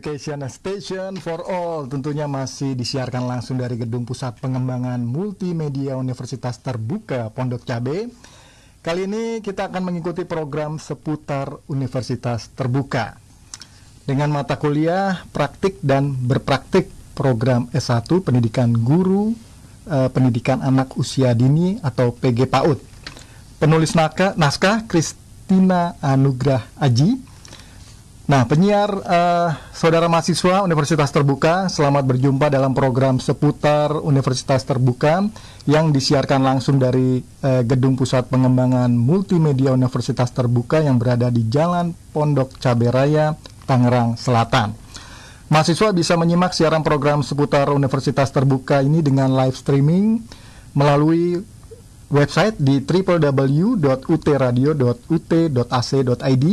Education Station for All tentunya masih disiarkan langsung dari Gedung Pusat Pengembangan Multimedia Universitas Terbuka Pondok Cabe. Kali ini kita akan mengikuti program seputar Universitas Terbuka dengan mata kuliah praktik dan berpraktik program S1 Pendidikan Guru, Pendidikan Anak Usia Dini atau PG PAUD. Penulis naskah Kristina Anugrah Aji. Nah, penyiar saudara mahasiswa Universitas Terbuka, selamat berjumpa dalam program seputar Universitas Terbuka yang disiarkan langsung dari Gedung Pusat Pengembangan Multimedia Universitas Terbuka yang berada di Jalan Pondok Cabe Raya, Tangerang Selatan. Mahasiswa bisa menyimak siaran program seputar Universitas Terbuka ini dengan live streaming melalui website di www.utradio.ut.ac.id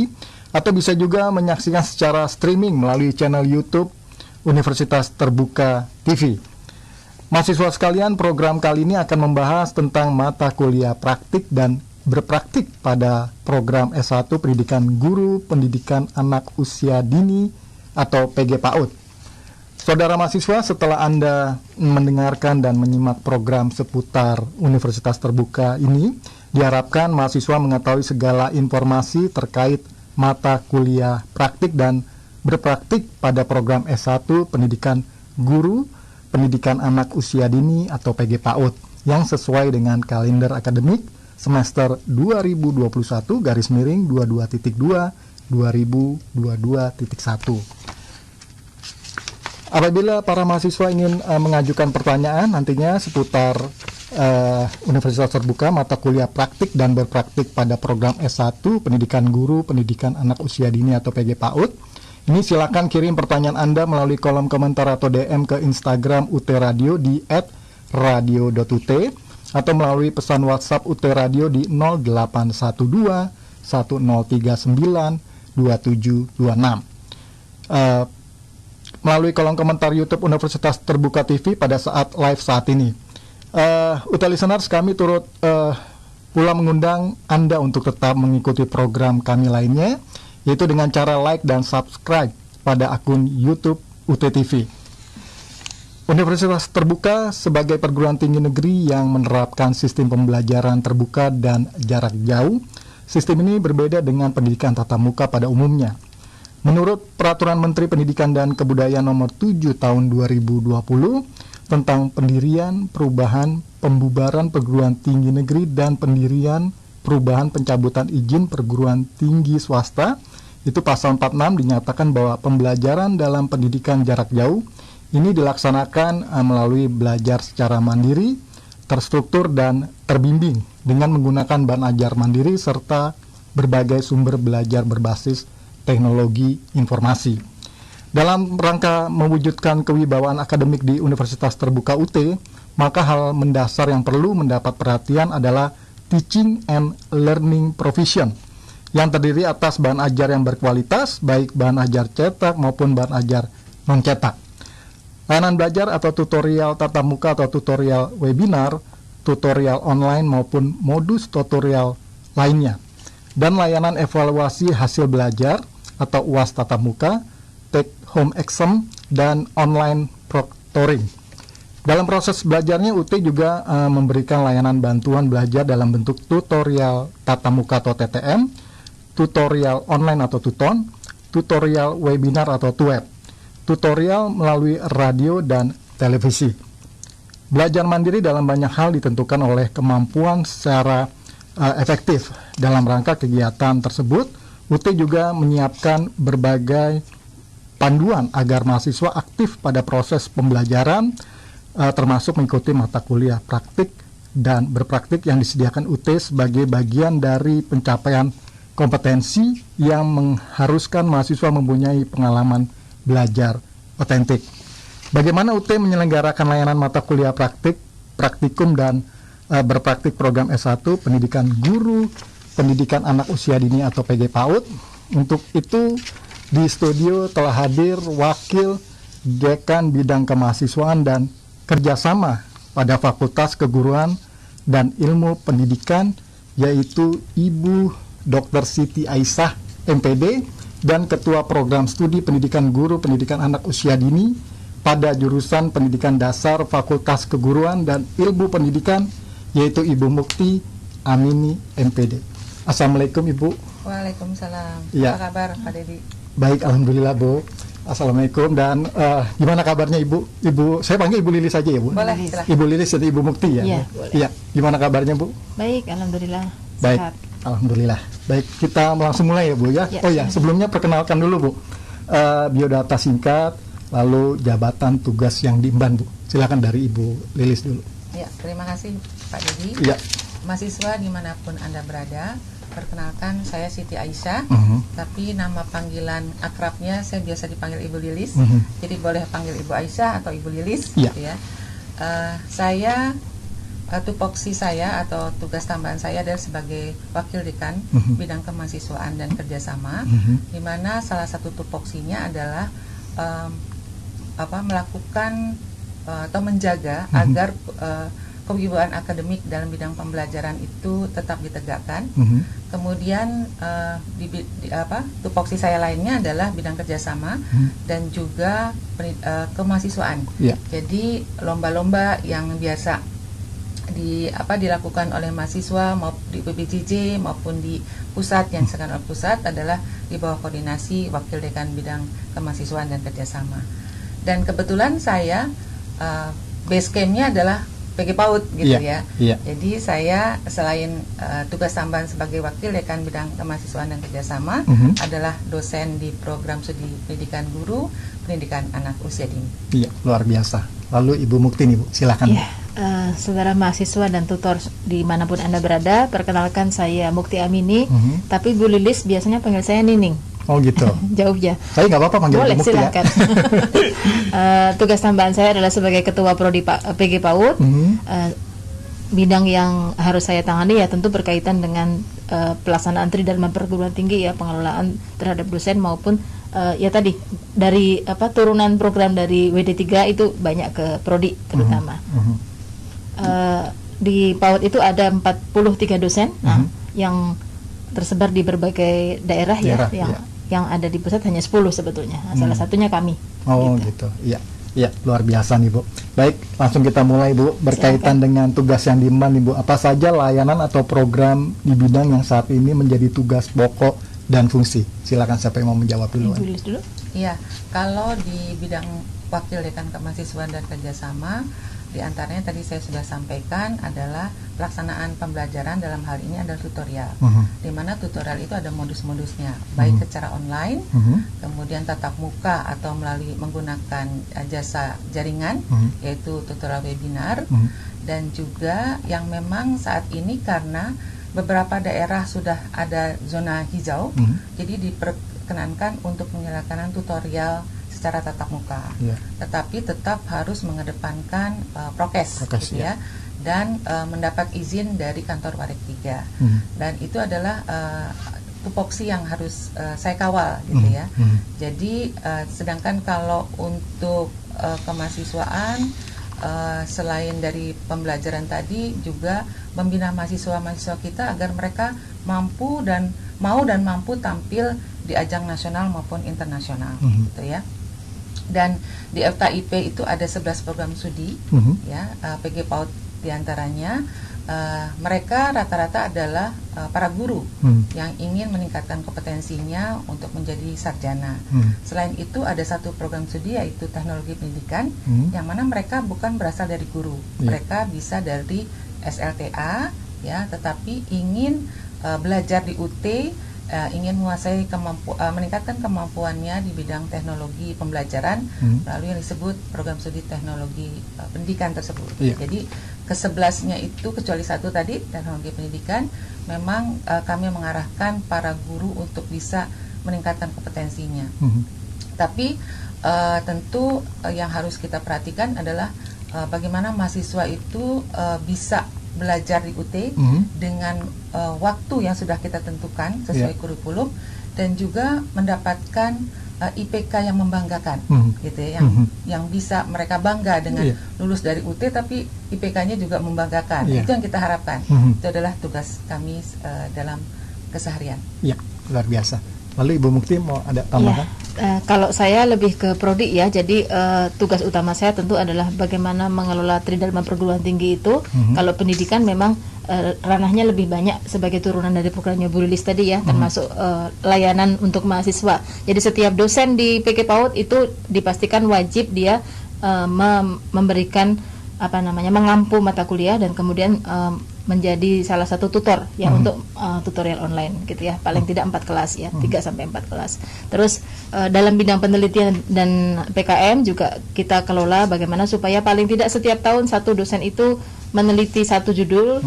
atau bisa juga menyaksikan secara streaming melalui channel YouTube Universitas Terbuka TV. Mahasiswa sekalian, program kali ini akan membahas tentang mata kuliah praktik dan berpraktik pada program S1 Pendidikan Guru, Pendidikan Anak Usia Dini atau PG PAUD. Saudara mahasiswa, setelah Anda mendengarkan dan menyimak program seputar Universitas Terbuka ini, diharapkan mahasiswa mengetahui segala informasi terkait mata kuliah praktik dan berpraktik pada program S1 Pendidikan Guru, Pendidikan Anak Usia Dini atau PG PAUD yang sesuai dengan kalender akademik semester 2021-22.2 2022.1. Apabila para mahasiswa ingin mengajukan pertanyaan nantinya seputar Universitas Terbuka mata kuliah praktik dan berpraktik pada program S1 Pendidikan Guru, Pendidikan Anak Usia Dini atau PG PAUD, ini silakan kirim pertanyaan Anda melalui kolom komentar atau DM ke Instagram UT Radio di @radio.ut atau melalui pesan WhatsApp UT Radio di 0812 1039 2726. Melalui kolom komentar YouTube Universitas Terbuka TV pada saat live saat ini. UT listeners, kami turut pula mengundang Anda untuk tetap mengikuti program kami lainnya, yaitu dengan cara like dan subscribe pada akun YouTube UT TV. Universitas Terbuka sebagai perguruan tinggi negeri yang menerapkan sistem pembelajaran terbuka dan jarak jauh. Sistem ini berbeda dengan pendidikan tatap muka pada umumnya. Menurut Peraturan Menteri Pendidikan dan Kebudayaan Nomor 7 Tahun 2020 tentang pendirian, perubahan, pembubaran perguruan tinggi negeri dan pendirian, perubahan, pencabutan izin perguruan tinggi swasta, itu pasal 46 dinyatakan bahwa pembelajaran dalam pendidikan jarak jauh ini dilaksanakan melalui belajar secara mandiri, terstruktur dan terbimbing dengan menggunakan bahan ajar mandiri serta berbagai sumber belajar berbasis teknologi informasi. Dalam rangka mewujudkan kewibawaan akademik di Universitas Terbuka UT, maka hal mendasar yang perlu mendapat perhatian adalah teaching and learning provision yang terdiri atas bahan ajar yang berkualitas, baik bahan ajar cetak maupun bahan ajar non-cetak. Layanan belajar atau tutorial tatap muka atau tutorial webinar, tutorial online maupun modus tutorial lainnya, dan layanan evaluasi hasil belajar atau UAS tatap muka, take home exam, dan online proctoring. Dalam proses belajarnya, UT juga memberikan layanan bantuan belajar dalam bentuk tutorial tatap muka atau TTM, tutorial online atau tuton, tutorial webinar atau tuweb, tutorial melalui radio dan televisi. Belajar mandiri dalam banyak hal ditentukan oleh kemampuan secara efektif. Dalam rangka kegiatan tersebut, UT juga menyiapkan berbagai panduan agar mahasiswa aktif pada proses pembelajaran, termasuk mengikuti mata kuliah praktik dan berpraktik yang disediakan UT sebagai bagian dari pencapaian kompetensi yang mengharuskan mahasiswa mempunyai pengalaman belajar otentik. Bagaimana UT menyelenggarakan layanan mata kuliah praktik, praktikum dan berpraktik program S1 Pendidikan Guru, Pendidikan Anak Usia Dini atau PG PAUD? Untuk itu di studio telah hadir Wakil Dekan Bidang Kemahasiswaan dan Kerjasama pada Fakultas Keguruan dan Ilmu Pendidikan, yaitu Ibu Dr. Siti Aisyah MPD dan Ketua Program Studi Pendidikan Guru Pendidikan Anak Usia Dini pada jurusan Pendidikan Dasar Fakultas Keguruan dan Ilmu Pendidikan, yaitu Ibu Mukti Amini, MPD. Assalamualaikum Ibu. Waalaikumsalam. Ya. Apa kabar Pak Dedi? Baik, alhamdulillah Bu. Assalamualaikum, dan gimana kabarnya Ibu? Ibu, saya panggil Ibu Lilis saja ya Bu. Boleh, silahkan. Ibu Lilis dan Ibu Mukti ya. Iya, Bu? Iya. Gimana kabarnya Bu? Baik, alhamdulillah. Baik, Sehat. alhamdulillah. Baik, kita langsung mulai ya Bu ya. Ya, Oh ya, silakan. sebelumnya perkenalkan dulu Bu. Biodata singkat, lalu jabatan tugas yang diemban Bu. Silakan dari Ibu Lilis dulu. Ya, terima kasih Pak Dedi. Iya. Mahasiswa dimanapun Anda berada, perkenalkan saya Siti Aisyah, tapi nama panggilan akrabnya saya biasa dipanggil Ibu Lilis. Jadi boleh panggil Ibu Aisyah atau Ibu Lilis. Iya. Gitu ya. Saya tupoksi saya atau tugas tambahan saya adalah sebagai wakil dekan bidang kemahasiswaan dan kerjasama, di mana salah satu tupoksinya adalah melakukan atau menjaga agar kewibawaan akademik dalam bidang pembelajaran itu tetap ditegakkan. Kemudian tupoksi saya lainnya adalah bidang kerjasama dan juga kemahasiswaan. Iya. Jadi lomba-lomba yang biasa dilakukan oleh mahasiswa maupun di PBJJ maupun di pusat yang diselenggarakan oleh pusat adalah di bawah koordinasi wakil dekan bidang kemahasiswaan dan kerjasama. Dan kebetulan saya base camp-nya adalah PG PAUD gitu ya. Iya. Jadi saya selain tugas tambahan sebagai wakil dekan bidang kemahasiswaan dan kerjasama adalah dosen di program studi pendidikan guru pendidikan anak usia dini. Iya, luar biasa. Lalu Ibu Mukti nih Bu, silakan. Ya, saudara mahasiswa dan tutor dimanapun Anda berada, perkenalkan saya Mukti Amini, tapi Bu Lilis biasanya panggil saya Nining. Oh gitu. Jauh ya. Saya nggak apa-apa manggil Boleh, Ibu Mukti silakan. Tugas tambahan saya adalah sebagai Ketua Prodi PG PAUD. Bidang yang harus saya tangani ya tentu berkaitan dengan pelaksanaan Tridharma perguruan tinggi ya, pengelolaan terhadap dosen maupun ya tadi dari turunan program dari WD3 itu banyak ke prodi terutama. Di PAUD itu ada 43 dosen yang tersebar di berbagai daerah ya, yang ada di pusat hanya 10 sebetulnya. Salah satunya kami. Oh gitu. Iya. Iya, luar biasa nih Bu. Baik, langsung kita mulai Bu. Berkaitan dengan tugas yang diemban nih Bu, apa saja layanan atau program di bidang yang saat ini menjadi tugas pokok dan fungsi? Silakan siapa yang mau menjawab duluan. Ibu Lilis dulu. Iya, kalau di bidang wakil dekan kemahasiswaan dan kerjasama, di antaranya tadi saya sudah sampaikan adalah pelaksanaan pembelajaran, dalam hal ini adalah tutorial, di mana tutorial itu ada modus-modusnya, baik secara online, kemudian tatap muka atau melalui menggunakan jasa jaringan, yaitu tutorial webinar, dan juga yang memang saat ini karena beberapa daerah sudah ada zona hijau, jadi diperkenankan untuk menyelenggarkan tutorial secara tatap muka, tetapi tetap harus mengedepankan prokes gitu ya, dan mendapat izin dari kantor Warik 3, dan itu adalah tupoksi yang harus saya kawal gitu ya. Jadi sedangkan kalau untuk kemahasiswaan, selain dari pembelajaran tadi juga membina mahasiswa-mahasiswa kita agar mereka mampu dan mau dan mampu tampil di ajang nasional maupun internasional gitu ya. Dan di FKIP itu ada 11 program studi ya, PG PAUD diantaranya. Mereka rata-rata adalah para guru yang ingin meningkatkan kompetensinya untuk menjadi sarjana. Selain itu ada satu program studi yaitu teknologi pendidikan, yang mana mereka bukan berasal dari guru, mereka bisa dari SLTA ya, tetapi ingin belajar di UT, ingin menguasai meningkatkan kemampuannya di bidang teknologi pembelajaran melalui yang disebut program studi teknologi pendidikan tersebut. Jadi ke-11-nya itu kecuali satu tadi teknologi pendidikan, memang kami mengarahkan para guru untuk bisa meningkatkan kompetensinya. Tapi tentu yang harus kita perhatikan adalah bagaimana mahasiswa itu bisa belajar di UT dengan waktu yang sudah kita tentukan sesuai kurikulum, dan juga mendapatkan IPK yang membanggakan, gitu ya, yang bisa mereka bangga dengan lulus dari UT tapi IPK-nya juga membanggakan. Itu yang kita harapkan. Itu adalah tugas kami dalam keseharian. Iya, luar biasa. Lalu Ibu Mukti mau ada tambahan? Kalau saya lebih ke prodi ya, jadi tugas utama saya tentu adalah bagaimana mengelola Tridharma perguruan tinggi itu. Kalau pendidikan memang ranahnya lebih banyak sebagai turunan dari programnya Bu Lilis tadi ya, termasuk layanan untuk mahasiswa. Jadi setiap dosen di PG PAUD itu dipastikan wajib dia memberikan mengampu mata kuliah dan kemudian menjadi salah satu tutor ya untuk tutorial online gitu ya, paling tidak 4 kelas ya, 3 sampai 4 kelas. Terus dalam bidang penelitian dan PKM juga kita kelola bagaimana supaya paling tidak setiap tahun satu dosen itu meneliti satu judul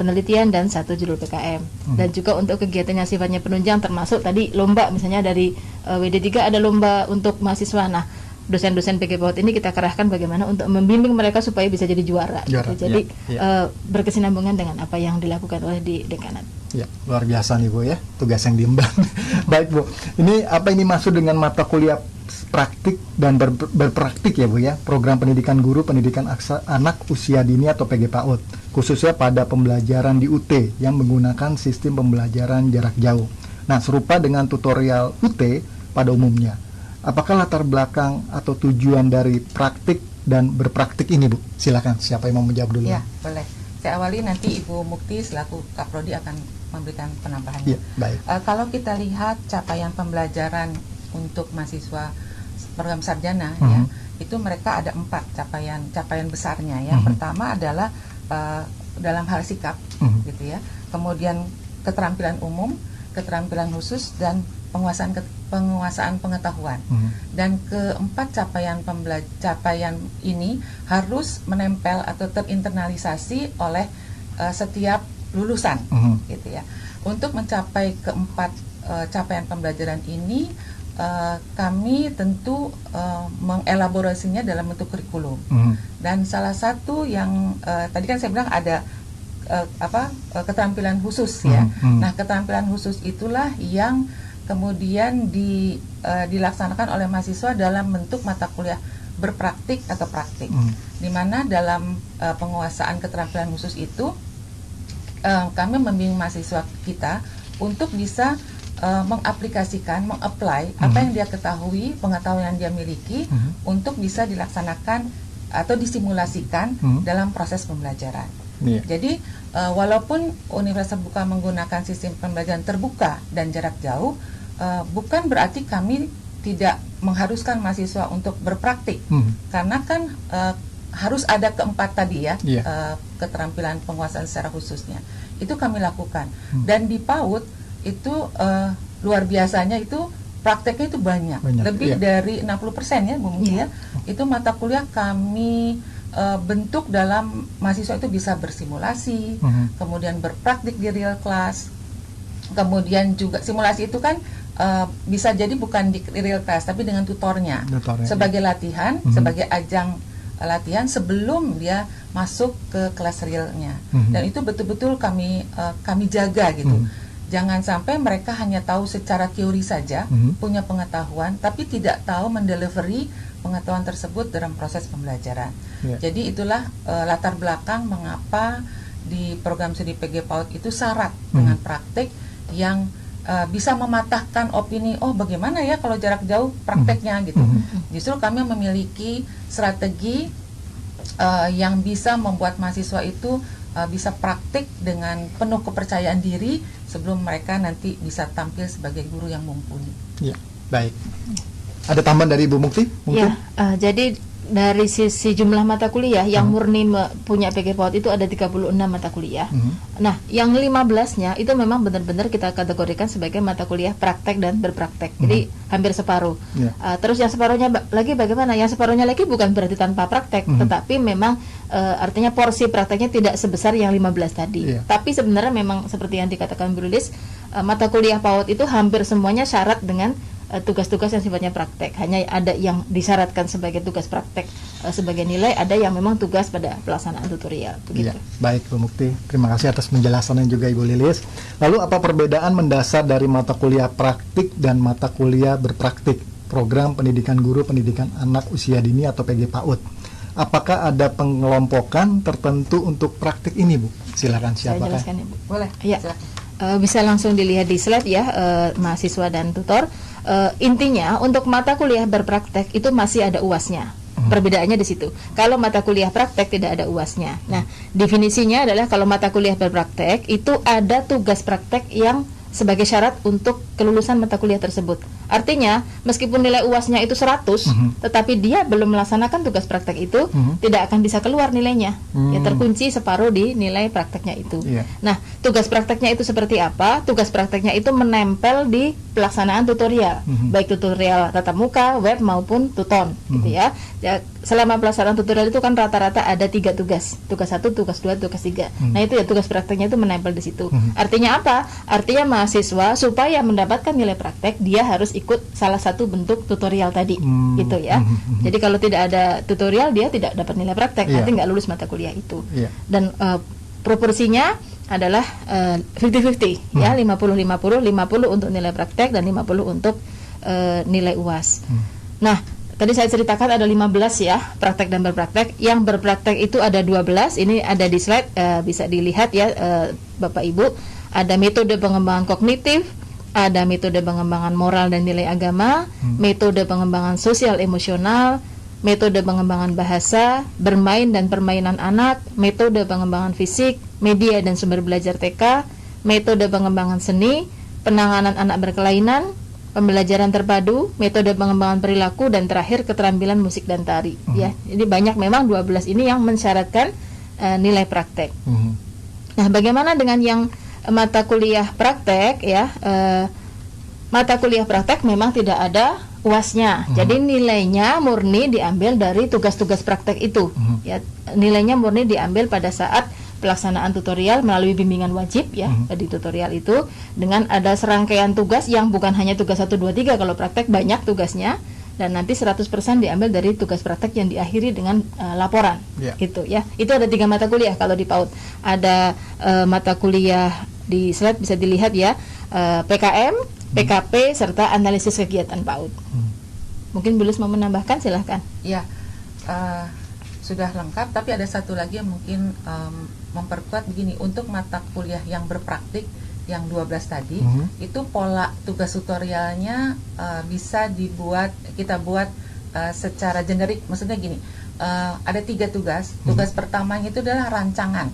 penelitian dan satu judul PKM. Dan juga untuk kegiatan yang sifatnya penunjang termasuk tadi lomba, misalnya dari WD3 ada lomba untuk mahasiswa. Nah, dosen-dosen PG PAUD ini kita kerahkan bagaimana untuk membimbing mereka supaya bisa jadi juara gitu. Jadi berkesinambungan dengan apa yang dilakukan oleh di dekanat. Ya, luar biasa nih Bu ya, tugas yang diemban. Baik Bu, ini apa ini maksud dengan mata kuliah praktik dan berpraktik ya Bu ya, program pendidikan guru pendidikan anak usia dini atau PG PAUD, khususnya pada pembelajaran di UT yang menggunakan sistem pembelajaran jarak jauh. Nah, serupa dengan tutorial UT pada umumnya. Apakah latar belakang atau tujuan dari praktik dan berpraktik ini Bu? Silakan, siapa yang mau menjawab dulu? Ya, boleh. Saya awali, nanti Ibu Mukti selaku Kaprodi akan memberikan penambahannya. Ya, baik. Kalau kita lihat capaian pembelajaran untuk mahasiswa program sarjana ya, itu mereka ada 4 capaian besarnya ya. Pertama adalah dalam hal sikap gitu ya. Kemudian keterampilan umum, keterampilan khusus, dan penguasaan pengetahuan. Dan keempat capaian ini harus menempel atau terinternalisasi oleh setiap lulusan gitu ya. Untuk mencapai keempat capaian pembelajaran ini, kami tentu mengelaborasinya dalam bentuk kurikulum. Dan salah satu yang tadi kan saya bilang ada keterampilan khusus ya. Nah, keterampilan khusus itulah yang kemudian dilaksanakan oleh mahasiswa dalam bentuk mata kuliah berpraktik atau praktik, di mana dalam penguasaan keterampilan khusus itu kami membimbing mahasiswa kita untuk bisa mengaplikasikan, mengapply apa yang dia ketahui, pengetahuan yang dia miliki untuk bisa dilaksanakan atau disimulasikan dalam proses pembelajaran. Jadi walaupun Universitas Terbuka menggunakan sistem pembelajaran terbuka dan jarak jauh, bukan berarti kami tidak mengharuskan mahasiswa untuk berpraktik, karena kan harus ada keempat tadi ya, keterampilan penguasaan secara khususnya itu kami lakukan. Dan di PAUD itu luar biasanya itu prakteknya itu banyak lebih dari 60% ya Bu Mungki ya. Itu mata kuliah kami bentuk dalam mahasiswa itu bisa bersimulasi, kemudian berpraktik di real class, kemudian juga simulasi itu kan bisa jadi bukan di real class tapi dengan tutornya sebagai latihan, sebagai ajang latihan sebelum dia masuk ke kelas realnya. Dan itu betul-betul kami jaga gitu. Jangan sampai mereka hanya tahu secara teori saja, punya pengetahuan tapi tidak tahu mendelivery pengetahuan tersebut dalam proses pembelajaran. Jadi itulah latar belakang mengapa di program studi PG PAUD itu syarat dengan praktik yang bisa mematahkan opini, oh bagaimana ya kalau jarak jauh prakteknya gitu. Justru kami memiliki strategi yang bisa membuat mahasiswa itu bisa praktik dengan penuh kepercayaan diri sebelum mereka nanti bisa tampil sebagai guru yang mumpuni. Ya, baik. Ada tambahan dari Ibu Mukti? Ya, jadi dari sisi jumlah mata kuliah yang murni punya PG PAUD itu ada 36 mata kuliah. Nah, yang 15-nya itu memang benar-benar kita kategorikan sebagai mata kuliah praktek dan berpraktek. Jadi hampir separuh. Terus yang separuhnya lagi bagaimana? Yang separuhnya lagi bukan berarti tanpa praktek, tetapi memang artinya porsi prakteknya tidak sebesar yang 15 tadi. Tapi sebenarnya memang seperti yang dikatakan Bu Lilis, mata kuliah PAUD itu hampir semuanya syarat dengan tugas-tugas yang sifatnya praktek. Hanya ada yang disyaratkan sebagai tugas praktek sebagai nilai, ada yang memang tugas pada pelaksanaan tutorial begitu. Baik Bu Mukti, terima kasih atas penjelasannya juga Ibu Lilis. Lalu apa perbedaan mendasar dari mata kuliah praktik dan mata kuliah berpraktik program pendidikan guru pendidikan anak usia dini atau PG PAUD? Apakah ada pengelompokan tertentu untuk praktik ini Bu? Silakan, siapa? Saya jelaskan ya Bu. Boleh. Ya. Silakan. bisa langsung dilihat di slide ya, mahasiswa dan tutor. Intinya untuk mata kuliah berpraktek itu masih ada UASnya. Perbedaannya di situ. Kalau mata kuliah praktek tidak ada UASnya. Nah, definisinya adalah kalau mata kuliah berpraktek itu ada tugas praktek yang sebagai syarat untuk kelulusan mata kuliah tersebut. Artinya, meskipun nilai UASnya itu 100, tetapi dia belum melaksanakan tugas praktek itu, tidak akan bisa keluar nilainya. Ya, terkunci separuh di nilai prakteknya itu. Nah, tugas prakteknya itu seperti apa? Tugas prakteknya itu menempel di pelaksanaan tutorial, baik tutorial tatap muka, web maupun tuton, gitu ya. Selama pelaksanaan tutorial itu kan rata-rata ada 3 tugas. Tugas 1, tugas 2, tugas 3. Nah, itu ya tugas prakteknya itu menempel di situ. Artinya apa? Artinya mahasiswa supaya mendapatkan nilai praktek dia harus ikut salah satu bentuk tutorial tadi, gitu ya. Jadi kalau tidak ada tutorial dia tidak dapat nilai praktek, nanti nggak lulus mata kuliah itu. Dan proporsinya adalah 50-50 ya, 50-50, 50 untuk nilai praktek dan 50 untuk nilai UAS. Nah, tadi saya ceritakan ada 15 ya, praktek dan berpraktek. Yang berpraktek itu ada 12, ini ada di slide, bisa dilihat ya Bapak Ibu. Ada metode pengembangan kognitif, ada metode pengembangan moral dan nilai agama, metode pengembangan sosial emosional, metode pengembangan bahasa, bermain dan permainan anak, metode pengembangan fisik, media dan sumber belajar TK, metode pengembangan seni, penanganan anak berkelainan, pembelajaran terpadu, metode pengembangan perilaku, dan terakhir keterampilan musik dan tari. Ya, jadi banyak memang 12 ini yang mensyaratkan nilai praktek. Nah, bagaimana dengan yang mata kuliah praktek ya? Mata kuliah praktek memang tidak ada UASnya. Jadi nilainya murni diambil dari tugas-tugas praktek itu. Ya, nilainya murni diambil pada saat pelaksanaan tutorial melalui bimbingan wajib ya, di tutorial itu dengan ada serangkaian tugas yang bukan hanya tugas 1 2 3, kalau praktek banyak tugasnya, dan nanti 100% diambil dari tugas praktek yang diakhiri dengan laporan. Gitu ya. Itu ada 3 mata kuliah kalau di PAUD. Ada mata kuliah di slide bisa dilihat ya, PKM, PKP serta analisis kegiatan PAUD. Mungkin Bulus mau menambahkan, silahkan. Ya, sudah lengkap, tapi ada satu lagi yang mungkin memperkuat begini. Untuk mata kuliah yang berpraktik yang 12 tadi, itu pola tugas tutorialnya bisa kita buat secara generik. Maksudnya gini, ada 3 tugas. Tugas pertamanya itu adalah rancangan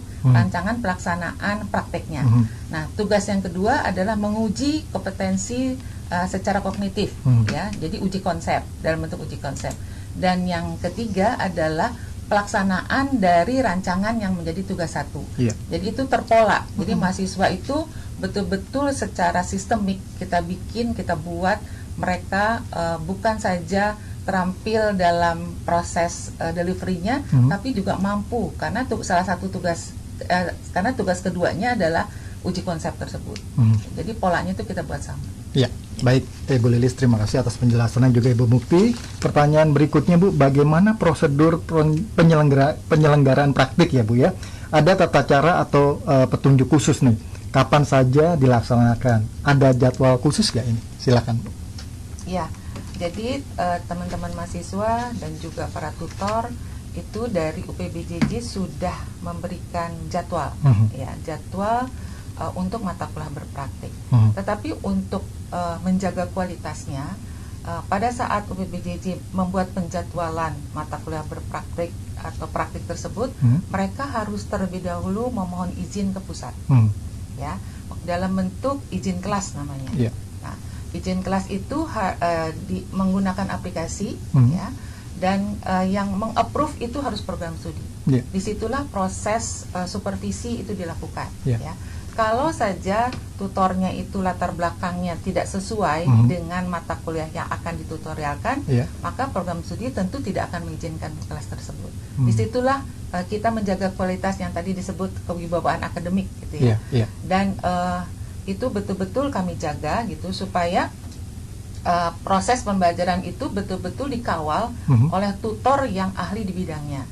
pelaksanaan prakteknya. Nah, tugas yang kedua adalah menguji kompetensi secara kognitif, ya. Jadi uji konsep, dalam bentuk uji konsep. Dan yang ketiga adalah pelaksanaan dari rancangan yang menjadi tugas 1. Jadi itu terpola. Jadi mahasiswa itu betul-betul secara sistemik kita buat mereka bukan saja terampil dalam proses delivery-nya, tapi juga mampu karena salah satu tugas karena tugas keduanya adalah uji konsep tersebut. Jadi polanya itu kita buat sama. Ya, baik Ibu Lilis, terima kasih atas penjelasannya, juga Ibu Mukti. Pertanyaan berikutnya Bu, bagaimana prosedur penyelenggaraan praktik ya Bu ya? Ada tata cara atau petunjuk khusus nih? Kapan saja dilaksanakan? Ada jadwal khusus nggak ini? Silakan Bu. Ya, jadi teman-teman mahasiswa dan juga para tutor itu dari UPBJJ sudah memberikan jadwal, ya, jadwal untuk mata kuliah berpraktik. Tetapi untuk menjaga kualitasnya, pada saat UPBJJ membuat penjadwalan mata kuliah berpraktik atau praktik tersebut, mereka harus terlebih dahulu memohon izin ke pusat, ya, dalam bentuk izin kelas namanya. Nah, izin kelas itu menggunakan aplikasi, ya. Dan yang meng-approve itu harus program studi. Disitulah proses supervisi itu dilakukan. Ya. Kalau saja tutornya itu latar belakangnya tidak sesuai dengan mata kuliah yang akan ditutorialkan, maka program studi tentu tidak akan mengizinkan kelas tersebut. Disitulah kita menjaga kualitas yang tadi disebut kewibawaan akademik, gitu ya. Dan itu betul-betul kami jaga gitu supaya proses pembelajaran itu betul-betul dikawal oleh tutor yang ahli di bidangnya.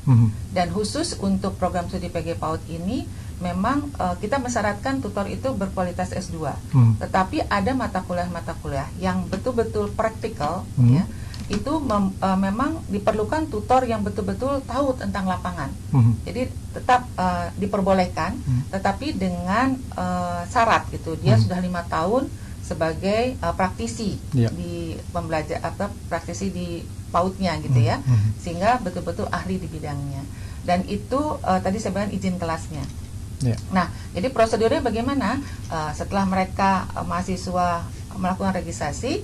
Dan khusus untuk program studi PG PAUD ini memang kita mensyaratkan tutor itu berkualitas S2. Tetapi ada mata kuliah yang betul-betul praktikal, ya, itu memang diperlukan tutor yang betul-betul tahu tentang lapangan. Jadi tetap diperbolehkan, tetapi dengan syarat gitu, dia sudah 5 tahun sebagai praktisi di praktisi di PAUD-nya gitu ya, sehingga betul-betul ahli di bidangnya. Dan itu tadi saya bilang izin kelasnya. Nah, jadi prosedurnya bagaimana? Setelah mereka mahasiswa melakukan registrasi,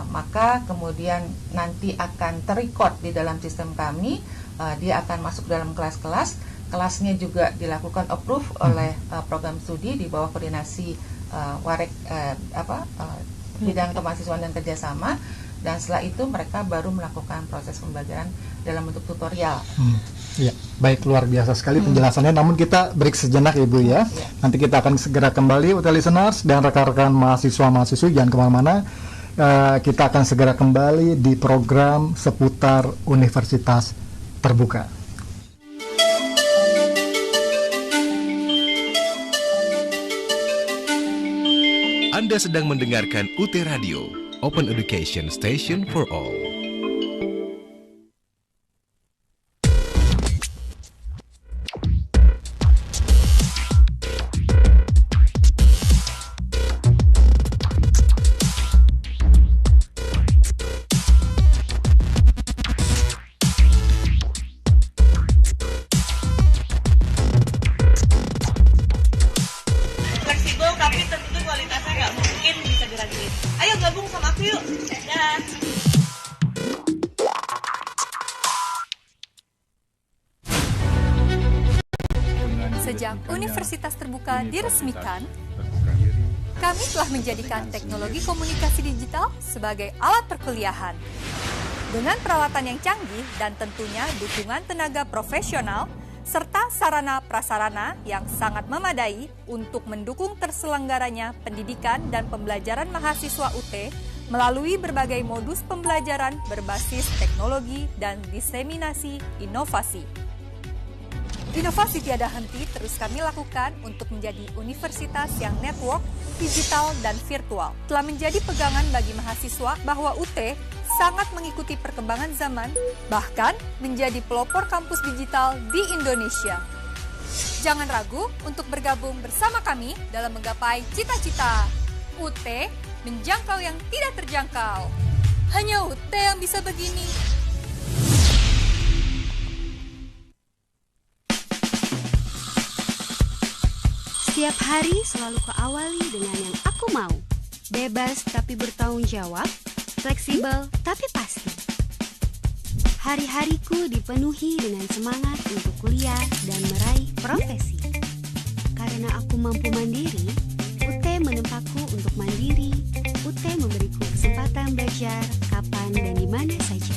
maka kemudian nanti akan terrecord di dalam sistem kami. Dia akan masuk dalam kelas-kelas. Kelasnya juga dilakukan approve oleh program studi di bawah koordinasi Warek bidang kemahasiswaan dan kerjasama. Dan setelah itu mereka baru melakukan proses pembelajaran dalam bentuk tutorial. Ya, baik, luar biasa sekali penjelasannya. Namun kita break sejenak Ibu ya. Nanti kita akan segera kembali, UT listeners dan rekan-rekan mahasiswa-mahasiswi, jangan kemana-mana. Kita akan segera kembali di program seputar Universitas Terbuka. Anda sedang mendengarkan UT Radio, Open Education Station for All. Fleksibel tapi tentu kualitasnya nggak mungkin bisa diraguin. Ayo gabung sama aku yuk. Dah. Sejak Universitas Terbuka diresmikan, kami telah menjadikan teknologi komunikasi digital sebagai alat perkuliahan. Dengan peralatan yang canggih dan tentunya dukungan tenaga profesional, serta sarana-prasarana yang sangat memadai untuk mendukung terselenggaranya pendidikan dan pembelajaran mahasiswa UT melalui berbagai modus pembelajaran berbasis teknologi dan diseminasi inovasi. Inovasi tiada henti terus kami lakukan untuk menjadi universitas yang network, digital, dan virtual. Telah menjadi pegangan bagi mahasiswa bahwa UT sangat mengikuti perkembangan zaman, bahkan menjadi pelopor kampus digital di Indonesia. Jangan ragu untuk bergabung bersama kami dalam menggapai cita-cita. UT menjangkau yang tidak terjangkau. Hanya UT yang bisa begini. Setiap hari selalu kuawali dengan yang aku mau. Bebas tapi bertanggung jawab, fleksibel tapi pasti. Hari-hariku dipenuhi dengan semangat untuk kuliah dan meraih profesi. Karena aku mampu mandiri, UT menempatku untuk mandiri. UT memberiku kesempatan belajar kapan dan di mana saja.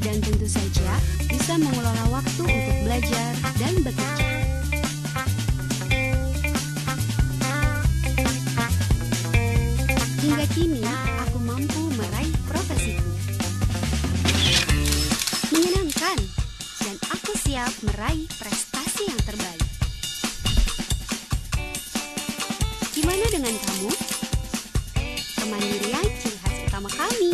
Dan tentu saja bisa mengelola waktu untuk belajar dan bekerja. Hingga kini, aku mampu meraih profesiku. Menyenangkan, dan aku siap meraih prestasi yang terbaik. Gimana dengan kamu? Kemandirian ciri khas utama kami.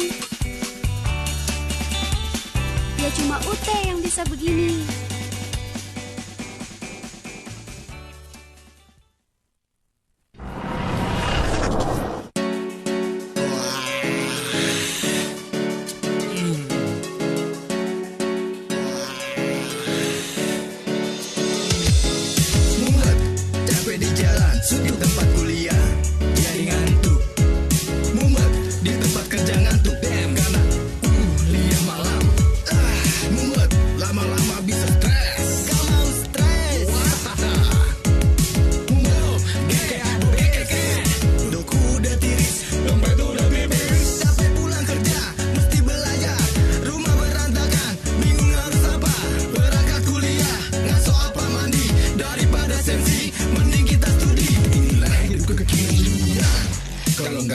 Ya cuma UT yang bisa begini.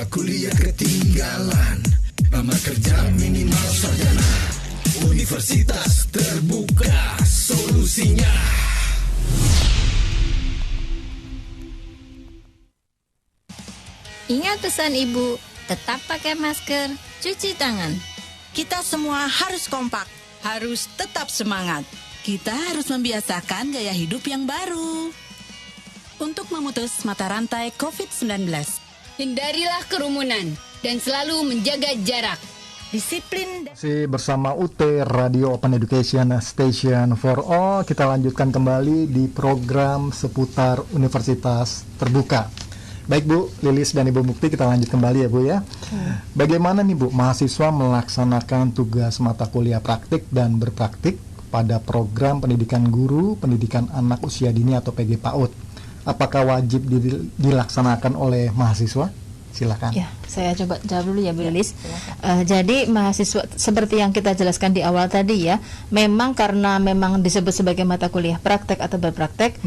Kuliah ketinggalan, lamar kerja minimal sarjana. Universitas Terbuka solusinya. Ingat pesan ibu, tetap pakai masker, cuci tangan. Kita semua harus kompak, harus tetap semangat. Kita harus membiasakan gaya hidup yang baru. Untuk memutus mata rantai COVID-19, hindarilah kerumunan dan selalu menjaga jarak. Disiplin. Masih bersama UT Radio Open Education Station for All. Kita lanjutkan kembali di program seputar Universitas Terbuka. Baik Bu Lilis dan Ibu Mukti, kita lanjut kembali ya Bu ya. Bagaimana nih Bu mahasiswa melaksanakan tugas mata kuliah praktik dan berpraktik pada program pendidikan guru, pendidikan anak usia dini atau PG PAUD? Apakah wajib dilaksanakan oleh mahasiswa? Silakan. Ya, saya coba jawab dulu ya Bu Lilis. Jadi mahasiswa seperti yang kita jelaskan di awal tadi ya, memang karena memang disebut sebagai mata kuliah praktek atau berpraktek,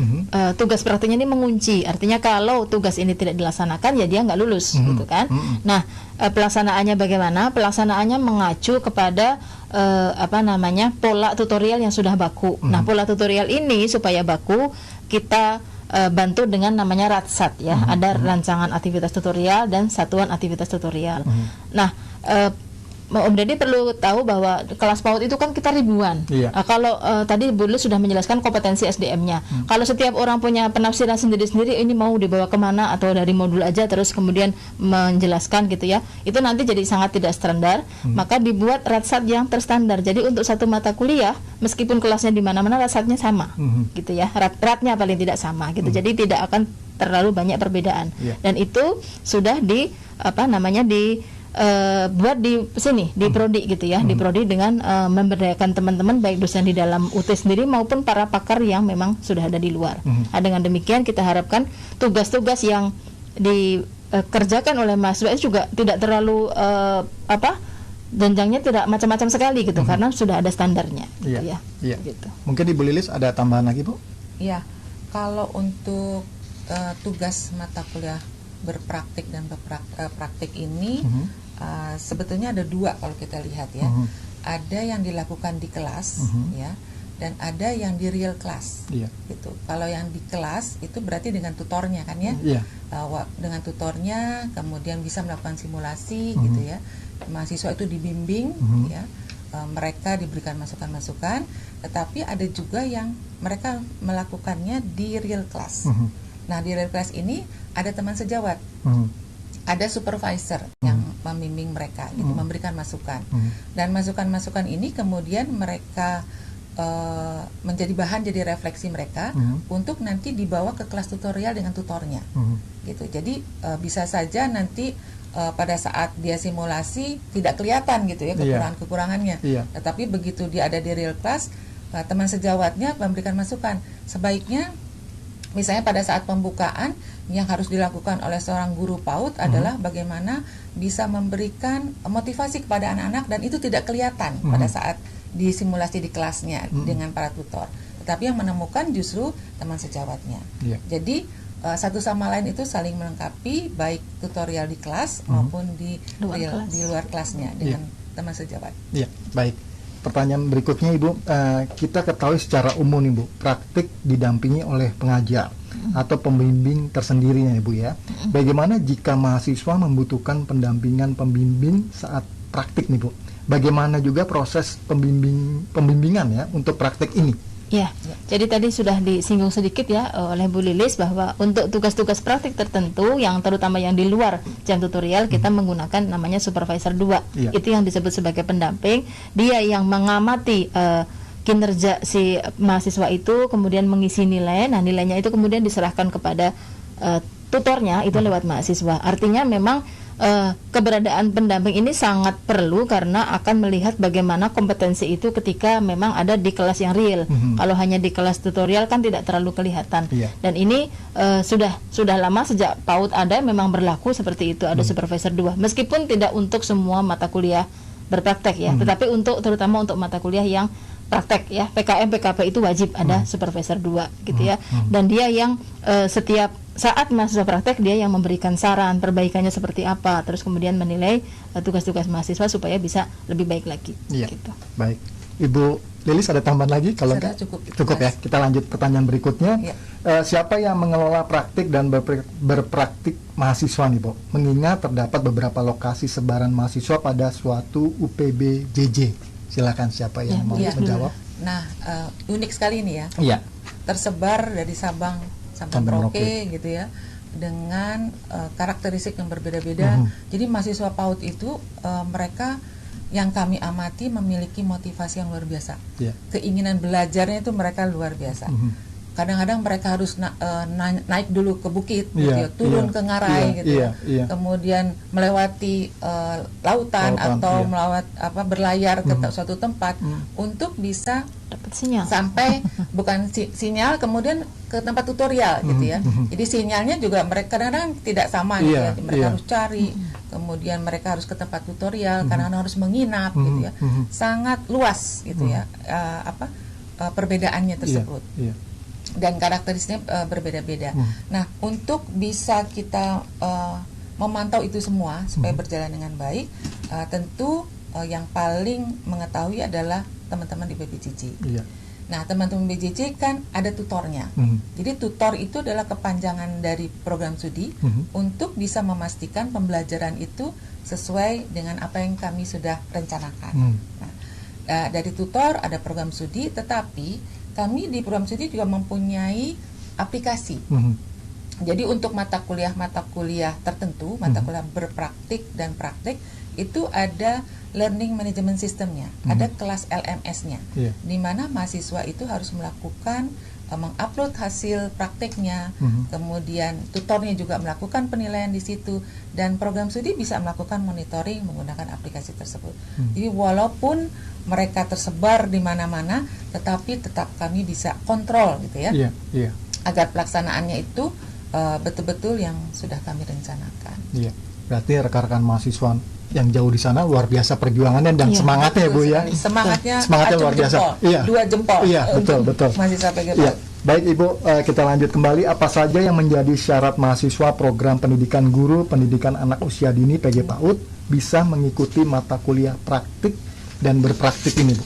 tugas prakteknya ini mengunci. Artinya kalau tugas ini tidak dilaksanakan ya dia nggak lulus, gitu kan. Nah, pelaksanaannya bagaimana? Pelaksanaannya mengacu kepada pola tutorial yang sudah baku. Nah, pola tutorial ini supaya baku kita bantu dengan namanya RATSAT ya. Ada rancangan aktivitas tutorial dan satuan aktivitas tutorial. Nah, Om Deddy perlu tahu bahwa kelas PAUD itu kan kita ribuan. Kalau tadi Bu Lilis sudah menjelaskan kompetensi SDM-nya. Kalau setiap orang punya penafsiran sendiri-sendiri, ini mau dibawa kemana atau dari modul aja terus kemudian menjelaskan gitu ya, itu nanti jadi sangat tidak standar. Maka dibuat RATSAT yang terstandar. Jadi untuk satu mata kuliah, meskipun kelasnya di mana-mana, RATSAT-nya sama, gitu ya. RAT-nya paling tidak sama, gitu. Jadi tidak akan terlalu banyak perbedaan. Dan itu sudah buat di sini di prodi gitu ya, di prodi dengan memberdayakan teman-teman baik dosen di dalam UT sendiri maupun para pakar yang memang sudah ada di luar. Nah, dengan demikian kita harapkan tugas-tugas yang dikerjakan oleh mahasiswa itu juga tidak terlalu jenjangnya tidak macam-macam sekali gitu, karena sudah ada standarnya gitu ya. Gitu. Mungkin Ibu Lilis ada tambahan lagi Bu? Iya, kalau untuk tugas mata kuliah berpraktik dan praktik ini sebetulnya ada dua kalau kita lihat ya. Ada yang dilakukan di kelas ya, dan ada yang di real class gitu. Kalau yang di kelas itu berarti dengan tutornya kan ya. Dengan tutornya kemudian bisa melakukan simulasi gitu ya. Mahasiswa itu dibimbing ya. Mereka diberikan masukan-masukan, tetapi ada juga yang mereka melakukannya di real class. Nah, di real class ini ada teman sejawat, ada supervisor yang membimbing mereka, gitu, memberikan masukan. Dan masukan-masukan ini kemudian mereka menjadi bahan, jadi refleksi mereka untuk nanti dibawa ke kelas tutorial dengan tutornya, gitu. Jadi bisa saja nanti pada saat dia simulasi tidak kelihatan gitu ya kekurangan-kekurangannya. Tetapi begitu dia ada di real class, teman sejawatnya memberikan masukan. Sebaiknya misalnya pada saat pembukaan yang harus dilakukan oleh seorang guru PAUD adalah bagaimana bisa memberikan motivasi kepada anak-anak, dan itu tidak kelihatan pada saat disimulasi di kelasnya dengan para tutor. Tetapi yang menemukan justru teman sejawatnya. Jadi satu sama lain itu saling melengkapi, baik tutorial di kelas maupun di luar kelasnya dengan teman sejawat. Baik. Pertanyaan berikutnya Ibu, kita ketahui secara umum nih Bu, praktik didampingi oleh pengajar atau pembimbing tersendirinya Ibu ya. Bagaimana jika mahasiswa membutuhkan pendampingan pembimbing saat praktik nih Bu? Bagaimana juga proses pembimbingan ya untuk praktik ini? Ya, jadi tadi sudah disinggung sedikit ya oleh Bu Lilis bahwa untuk tugas-tugas praktik tertentu yang terutama yang di luar jam tutorial kita menggunakan namanya supervisor 2. Itu yang disebut sebagai pendamping. Dia yang mengamati kinerja si mahasiswa itu, kemudian mengisi nilai. Nah, nilainya itu kemudian diserahkan kepada tutornya itu lewat mahasiswa. Artinya memang keberadaan pendamping ini sangat perlu karena akan melihat bagaimana kompetensi itu ketika memang ada di kelas yang real. Kalau hanya di kelas tutorial kan tidak terlalu kelihatan. Dan ini sudah lama sejak PAUD ada memang berlaku seperti itu, ada supervisor 2. Meskipun tidak untuk semua mata kuliah berpraktek ya, tetapi terutama untuk mata kuliah yang praktek ya, PKM, PKP itu wajib ada supervisor 2 gitu ya. Dan dia yang setiap saat mahasiswa praktek dia yang memberikan saran perbaikannya seperti apa, terus kemudian menilai tugas-tugas mahasiswa supaya bisa lebih baik lagi. Iya. Gitu. Baik, Ibu Lilis ada tambahan lagi? Kalau Sudah, enggak cukup ya. Kita lanjut pertanyaan berikutnya. Ya. Siapa yang mengelola praktik dan berpraktik mahasiswa nih, Bu? Mengingat terdapat beberapa lokasi sebaran mahasiswa pada suatu UPBJJ. Silakan siapa yang mau menjawab? Nah, unik sekali ini ya. Iya. Tersebar dari Sabang sampai Merauke gitu ya, dengan karakteristik yang berbeda-beda. Jadi mahasiswa PAUD itu mereka yang kami amati memiliki motivasi yang luar biasa. Keinginan belajarnya itu mereka luar biasa. Kadang-kadang mereka harus naik dulu ke bukit, gitu ya, turun ke ngarai, gitu ya. Kemudian melewati lautan atau berlayar ke suatu tempat untuk bisa dapat sinyal sampai bukan sinyal, kemudian ke tempat tutorial, gitu ya. Jadi sinyalnya juga mereka kadang-kadang tidak sama, gitu ya. Mereka harus cari, kemudian mereka harus ke tempat tutorial, kadang-kadang harus menginap, gitu ya. Sangat luas, gitu ya. Perbedaannya tersebut. Dan karakteristiknya berbeda-beda. Nah, untuk bisa kita memantau itu semua supaya berjalan dengan baik, tentu yang paling mengetahui adalah teman-teman di BPJJ. Nah, teman-teman BPJJ kan ada tutornya. Jadi tutor itu adalah kepanjangan dari program studi untuk bisa memastikan pembelajaran itu sesuai dengan apa yang kami sudah rencanakan. Nah, dari tutor ada program studi, tetapi kami di program studi juga mempunyai aplikasi. Jadi untuk mata kuliah tertentu, mata kuliah berpraktik dan praktik, itu ada learning management systemnya, ada kelas LMS-nya, di mana mahasiswa itu harus melakukan mengupload hasil praktiknya, kemudian tutornya juga melakukan penilaian di situ, dan program studi bisa melakukan monitoring menggunakan aplikasi tersebut. Jadi walaupun mereka tersebar di mana-mana, tetapi tetap kami bisa kontrol, gitu ya, agar pelaksanaannya itu betul-betul yang sudah kami rencanakan. Berarti rekan-rekan mahasiswa yang jauh di sana luar biasa perjuangannya dan semangatnya, Bu ya. Semangatnya luar biasa. Dua jempol. Betul. Mahasiswa PGP. Baik Ibu, kita lanjut kembali. Apa saja yang menjadi syarat mahasiswa program pendidikan guru, pendidikan anak usia dini PG PAUD bisa mengikuti mata kuliah praktik dan berpraktik ini, Bu?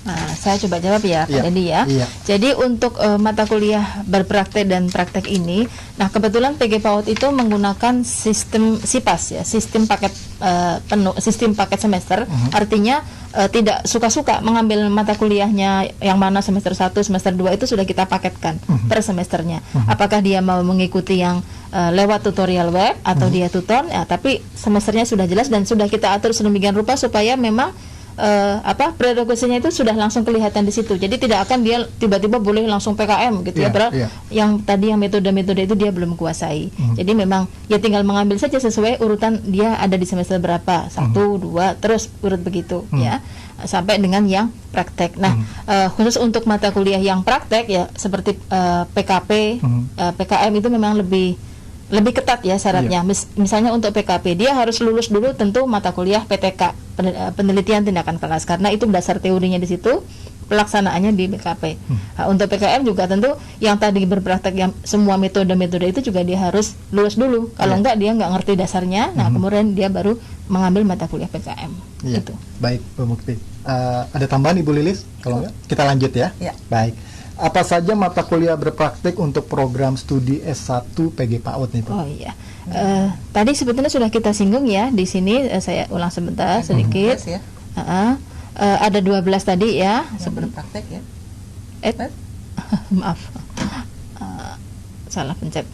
Nah, saya coba jawab ya, Pak Dedi ya. Jadi untuk mata kuliah berpraktek dan praktek ini, nah kebetulan PG PAUD itu menggunakan sistem SIPAS ya, sistem paket penuh, sistem paket semester. Artinya tidak suka-suka mengambil mata kuliahnya yang mana semester 1, semester 2 itu sudah kita paketkan per semesternya. Apakah dia mau mengikuti yang lewat tutorial web atau dia tutor, ya, tapi semesternya sudah jelas dan sudah kita atur sedemikian rupa supaya memang prerequisite-nya itu sudah langsung kelihatan di situ. Jadi tidak akan dia tiba-tiba boleh langsung PKM gitu ya. Yang tadi yang metode-metode itu dia belum kuasai. Jadi memang ya tinggal mengambil saja sesuai urutan dia ada di semester berapa, 1, 2, terus urut begitu ya, sampai dengan yang praktek. Nah, khusus untuk mata kuliah yang praktek ya seperti PKP, PKM itu memang lebih ketat ya syaratnya. Misalnya untuk PKP dia harus lulus dulu tentu mata kuliah PTK, penelitian tindakan kelas, karena itu dasar teorinya di situ, pelaksanaannya di PKP. Nah, untuk PKM juga tentu yang tadi berpraktek yang semua metode-metode itu juga dia harus lulus dulu. Kalau enggak dia nggak ngerti dasarnya, nah kemudian dia baru mengambil mata kuliah PKM. Gitu. Baik, Bu Mukti. Ada tambahan Ibu Lilis? Kalau enggak kita lanjut ya. Baik. Apa saja mata kuliah berpraktik untuk program studi S1 PG PAUD nih, Bu? Oh iya. Tadi sebetulnya sudah kita singgung ya di sini, saya ulang sebentar sedikit. Ada 12 tadi ya. Berpraktek ya. Maaf. Salah pencet.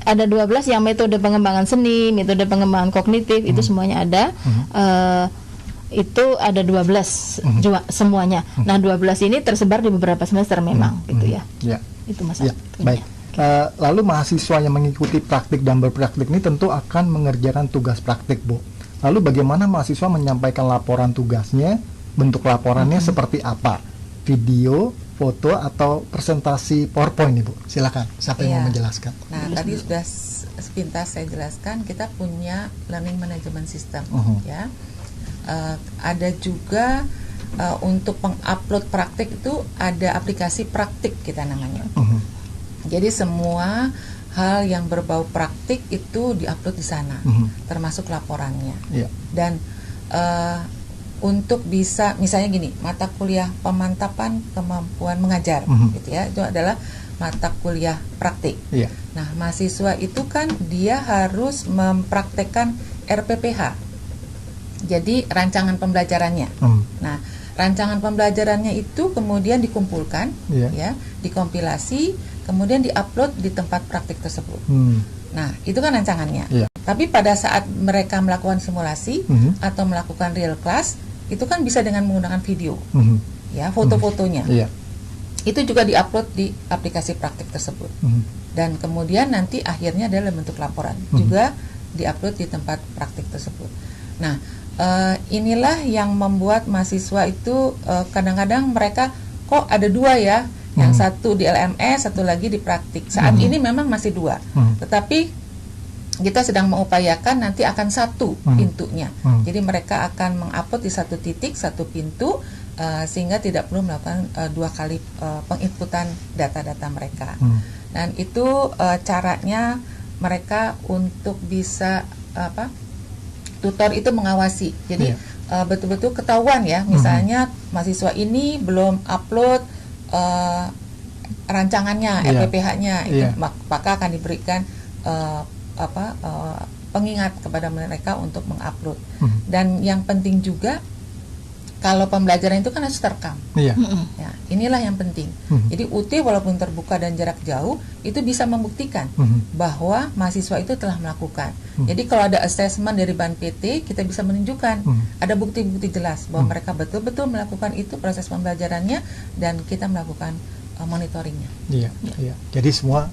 Ada 12 yang metode pengembangan seni, metode pengembangan kognitif, itu semuanya ada. Itu ada 12 semuanya. Nah, 12 ini tersebar di beberapa semester memang gitu ya. Itu masalah. Baik. Lalu mahasiswa yang mengikuti praktik dan berpraktik ini tentu akan mengerjakan tugas praktik, Bu. Lalu bagaimana mahasiswa menyampaikan laporan tugasnya? Bentuk laporannya seperti apa? Video, foto, atau presentasi PowerPoint nih, Bu? Silakan. Siapa yang mau menjelaskan? Nah, tadi sudah sepintas saya jelaskan, kita punya learning management system ya. Ada juga untuk pengupload praktik itu ada aplikasi praktik kita namanya. Jadi semua hal yang berbau praktik itu diupload di sana, termasuk laporannya. Dan untuk bisa misalnya gini, mata kuliah pemantapan kemampuan mengajar gitu ya, itu adalah mata kuliah praktik. Nah, mahasiswa itu kan dia harus mempraktekkan RPPH. Jadi rancangan pembelajarannya. Nah, rancangan pembelajarannya itu kemudian dikumpulkan, ya, dikompilasi, kemudian diupload di tempat praktik tersebut. Nah, itu kan rancangannya. Tapi pada saat mereka melakukan simulasi atau melakukan real class, itu kan bisa dengan menggunakan video, ya, foto-fotonya. Itu juga diupload di aplikasi praktik tersebut. Dan kemudian nanti akhirnya adalah bentuk laporan, juga diupload di tempat praktik tersebut. Nah, inilah yang membuat mahasiswa itu kadang-kadang mereka kok ada dua ya, yang satu di LMS, satu lagi di praktik. Saat ini memang masih dua, tetapi kita sedang mengupayakan nanti akan satu pintunya. Jadi mereka akan mengupload di satu titik, satu pintu, sehingga tidak perlu melakukan dua kali penginputan data-data mereka. Dan itu caranya mereka untuk bisa tutor itu mengawasi. Jadi betul-betul ketahuan ya, misalnya mahasiswa ini belum upload rancangannya, RPPH-nya, maka akan diberikan pengingat kepada mereka untuk mengupload. Dan yang penting juga, kalau pembelajaran itu kan harus terekam. Ya, inilah yang penting. Jadi UT walaupun terbuka dan jarak jauh, itu bisa membuktikan bahwa mahasiswa itu telah melakukan. Jadi kalau ada assessment dari Ban PT, kita bisa menunjukkan ada bukti-bukti jelas bahwa mereka betul-betul melakukan itu proses pembelajarannya, dan kita melakukan monitoringnya. Jadi semua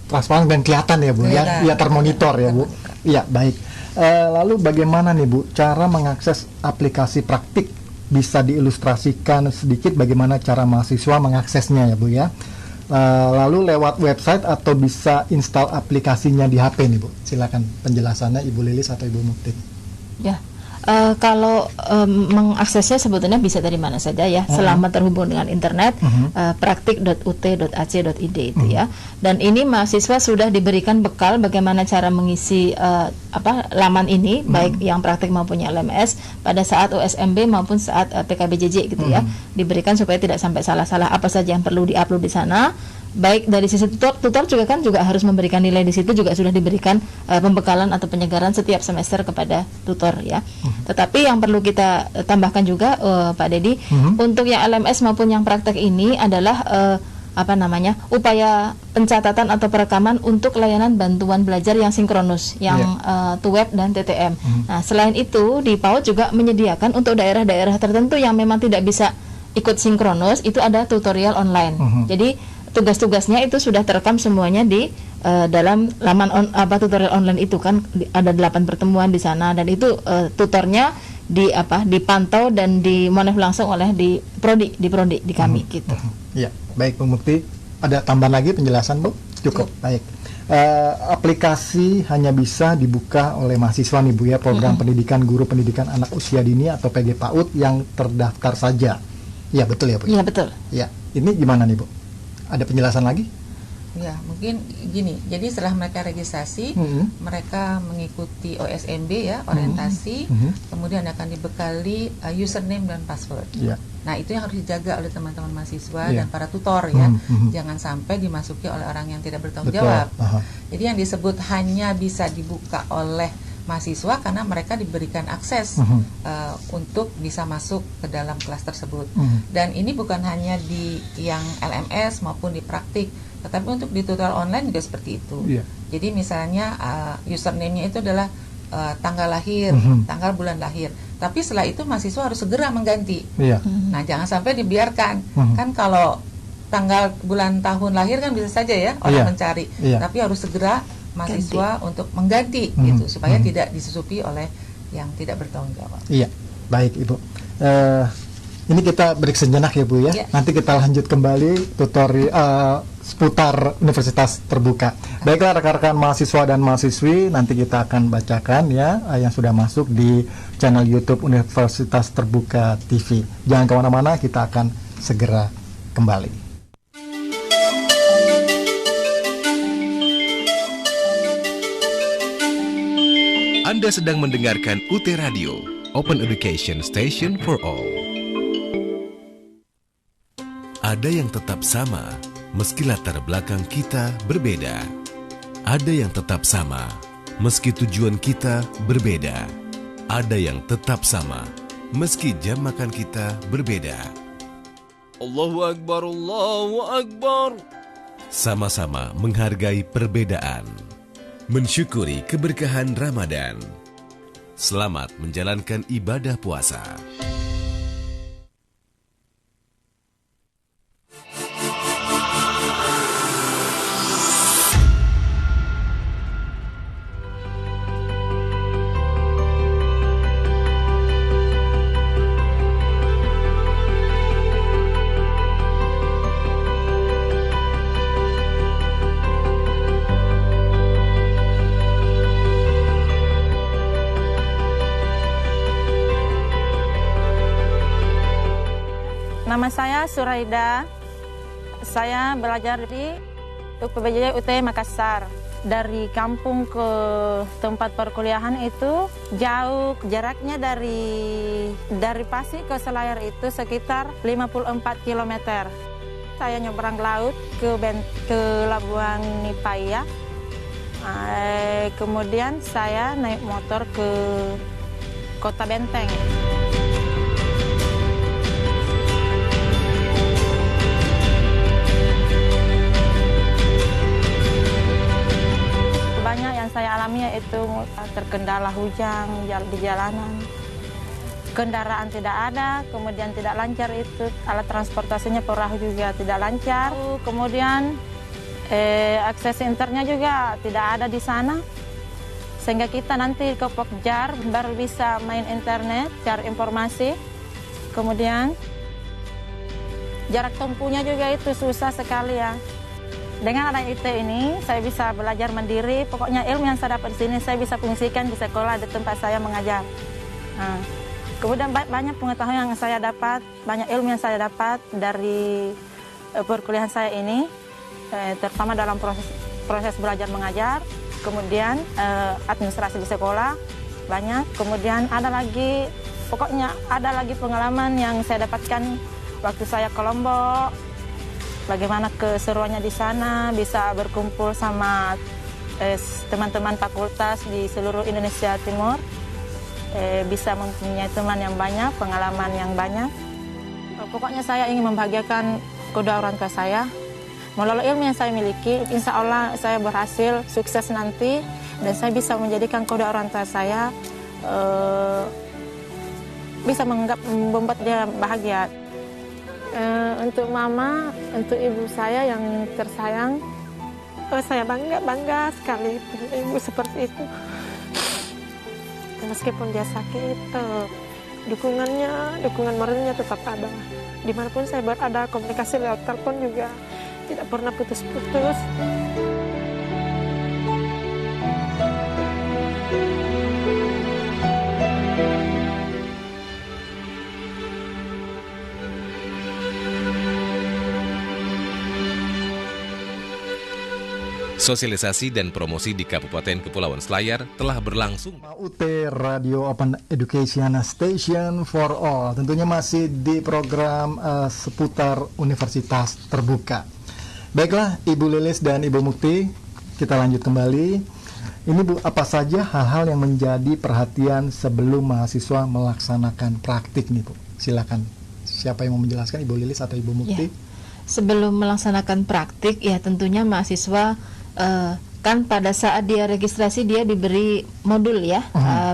transparan dan kelihatan ya Bu, ya termonitor ya Bu. Iya, baik. Lalu bagaimana nih Bu cara mengakses aplikasi praktik? Bisa diilustrasikan sedikit bagaimana cara mahasiswa mengaksesnya ya Bu ya. Lalu lewat website atau bisa install aplikasinya di HP nih Bu. Silakan penjelasannya Ibu Lilis atau Ibu Mukti. Ya. Kalau mengaksesnya sebetulnya bisa dari mana saja ya, selama terhubung dengan internet, praktik.ut.ac.id itu ya. Dan ini mahasiswa sudah diberikan bekal bagaimana cara mengisi laman ini, baik yang praktik maupun yang LMS pada saat USMB maupun saat PKBJJ gitu ya. Diberikan supaya tidak sampai salah-salah apa saja yang perlu diupload di sana. Baik dari sisi tutor juga kan juga harus memberikan nilai di situ, juga sudah diberikan pembekalan atau penyegaran setiap semester kepada tutor ya. Tetapi yang perlu kita tambahkan juga Pak Dedi, untuk yang LMS maupun yang praktek ini adalah upaya pencatatan atau perekaman untuk layanan bantuan belajar yang sinkronus, yang TUWEB dan TTM. Nah, selain itu di PAUD juga menyediakan untuk daerah-daerah tertentu yang memang tidak bisa ikut sinkronus, itu ada tutorial online. Jadi tugas-tugasnya itu sudah terekam semuanya di dalam laman tutorial online itu kan, ada 8 pertemuan di sana, dan itu tutornya dipantau dan dimonef langsung oleh di prodi di kami gitu. Ya, baik Bu Mukti. Ada tambahan lagi penjelasan Bu? Cukup. Baik. Aplikasi hanya bisa dibuka oleh mahasiswa nih Bu ya, program pendidikan guru pendidikan anak usia dini atau PG PAUD yang terdaftar saja. Iya betul ya Bu? Iya betul. Ya, ini gimana nih Bu? Ada penjelasan lagi? Ya, mungkin gini. Jadi setelah mereka registrasi, mereka mengikuti OSMB ya, orientasi, kemudian akan dibekali username dan password. Nah, itu yang harus dijaga oleh teman-teman mahasiswa dan para tutor ya. Jangan sampai dimasuki oleh orang yang tidak bertanggung jawab. Jadi yang disebut hanya bisa dibuka oleh mahasiswa karena mereka diberikan akses untuk bisa masuk ke dalam kelas tersebut. Dan ini bukan hanya di yang LMS maupun di praktik, tetapi untuk di tutorial online juga seperti itu. Jadi misalnya username-nya itu adalah tanggal lahir, tanggal bulan lahir. Tapi setelah itu mahasiswa harus segera mengganti. Nah, jangan sampai dibiarkan. Kan kalau tanggal bulan tahun lahir kan bisa saja ya orang mencari. Tapi harus segera mahasiswa untuk mengganti gitu, supaya tidak disusupi oleh yang tidak bertanggung jawab. Iya, baik Ibu. Ini kita break sejenak ya Bu ya. Nanti kita lanjut kembali tutorial seputar Universitas Terbuka. Baiklah rekan-rekan mahasiswa dan mahasiswi, nanti kita akan bacakan ya yang sudah masuk di channel YouTube Universitas Terbuka TV. Jangan kemana-mana, kita akan segera kembali. Anda sedang mendengarkan UT Radio, Open Education Station for All. Ada yang tetap sama, meski latar belakang kita berbeda. Ada yang tetap sama, meski tujuan kita berbeda. Ada yang tetap sama, meski jam makan kita berbeda. Allahu Akbar, Allahu Akbar. Sama-sama menghargai perbedaan, mensyukuri keberkahan Ramadan. Selamat menjalankan ibadah puasa. Nama saya Suraida. Saya belajar di UPBJ UT Makassar. Dari kampung ke tempat perkuliahan itu jauh, jaraknya dari Pasir ke Selayar itu sekitar 54 km. Saya nyebrang laut ke Labuan Nipaya. Kemudian saya naik motor ke Kota Benteng. Banyak yang saya alami yaitu terkendala hujan di jalanan, kendaraan tidak ada, kemudian tidak lancar itu alat transportasinya, perahu juga tidak lancar, kemudian akses internetnya juga tidak ada di sana, sehingga kita nanti ke Pokjar baru bisa main internet, cari informasi, kemudian jarak tempuhnya juga itu susah sekali ya. Dengan adanya IT ini, saya bisa belajar mandiri. Pokoknya ilmu yang saya dapat di sini, saya bisa fungsikan di sekolah, di tempat saya mengajar. Kemudian banyak pengetahuan yang saya dapat, banyak ilmu yang saya dapat dari perkuliahan saya ini, terutama dalam proses belajar mengajar, kemudian administrasi di sekolah, banyak. Kemudian ada lagi, pokoknya ada lagi pengalaman yang saya dapatkan waktu saya ke Lombok. Bagaimana keseruannya di sana, bisa berkumpul sama teman-teman fakultas di seluruh Indonesia Timur, bisa mempunyai teman yang banyak, pengalaman yang banyak. Pokoknya saya ingin membahagiakan kedua orang tua saya. Melalui ilmu yang saya miliki, insya Allah saya berhasil, sukses nanti, dan saya bisa menjadikan kedua orang tua saya bisa membuat dia bahagia. Untuk mama, untuk ibu saya yang tersayang, saya bangga sekali punya ibu seperti itu. Meskipun dia sakit, dukungan moralnya tetap ada. Dimanapun saya berada, komunikasi lewat telepon juga tidak pernah putus-putus. Sosialisasi dan promosi di Kabupaten Kepulauan Selayar telah berlangsung. UT Radio Open Education Station for All. Tentunya masih di program seputar Universitas Terbuka. Baiklah, Ibu Lilis dan Ibu Mukti, kita lanjut kembali. Ini Bu, apa saja hal-hal yang menjadi perhatian sebelum mahasiswa melaksanakan praktik nih Bu? Silakan. Siapa yang mau menjelaskan, Ibu Lilis atau Ibu Mukti? Ya. Sebelum melaksanakan praktik, ya tentunya mahasiswa kan pada saat dia registrasi dia diberi modul ya,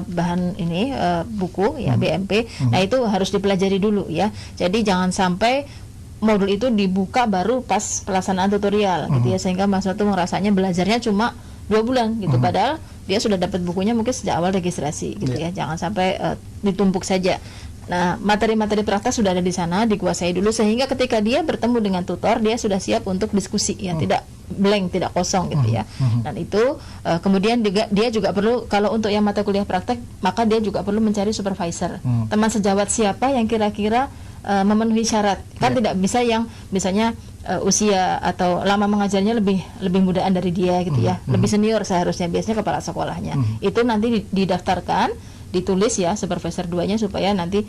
bahan ini buku ya, BMP. Nah itu harus dipelajari dulu ya. Jadi jangan sampai modul itu dibuka baru pas pelaksanaan tutorial gitu ya, sehingga mahasiswa itu merasanya belajarnya cuma 2 bulan gitu, padahal dia sudah dapat bukunya mungkin sejak awal registrasi gitu ya. Jangan sampai ditumpuk saja. Nah, materi-materi praktek sudah ada di sana, dikuasai dulu sehingga ketika dia bertemu dengan tutor, dia sudah siap untuk diskusi ya, tidak blank, tidak kosong gitu ya. Dan itu kemudian dia juga perlu, kalau untuk yang mata kuliah praktek, maka dia juga perlu mencari supervisor, teman sejawat siapa yang kira-kira memenuhi syarat. Kan tidak bisa yang misalnya usia atau lama mengajarnya lebih mudaan dari dia gitu ya, lebih senior seharusnya, biasanya kepala sekolahnya. Itu nanti didaftarkan ditulis ya supervisor 2-nya supaya nanti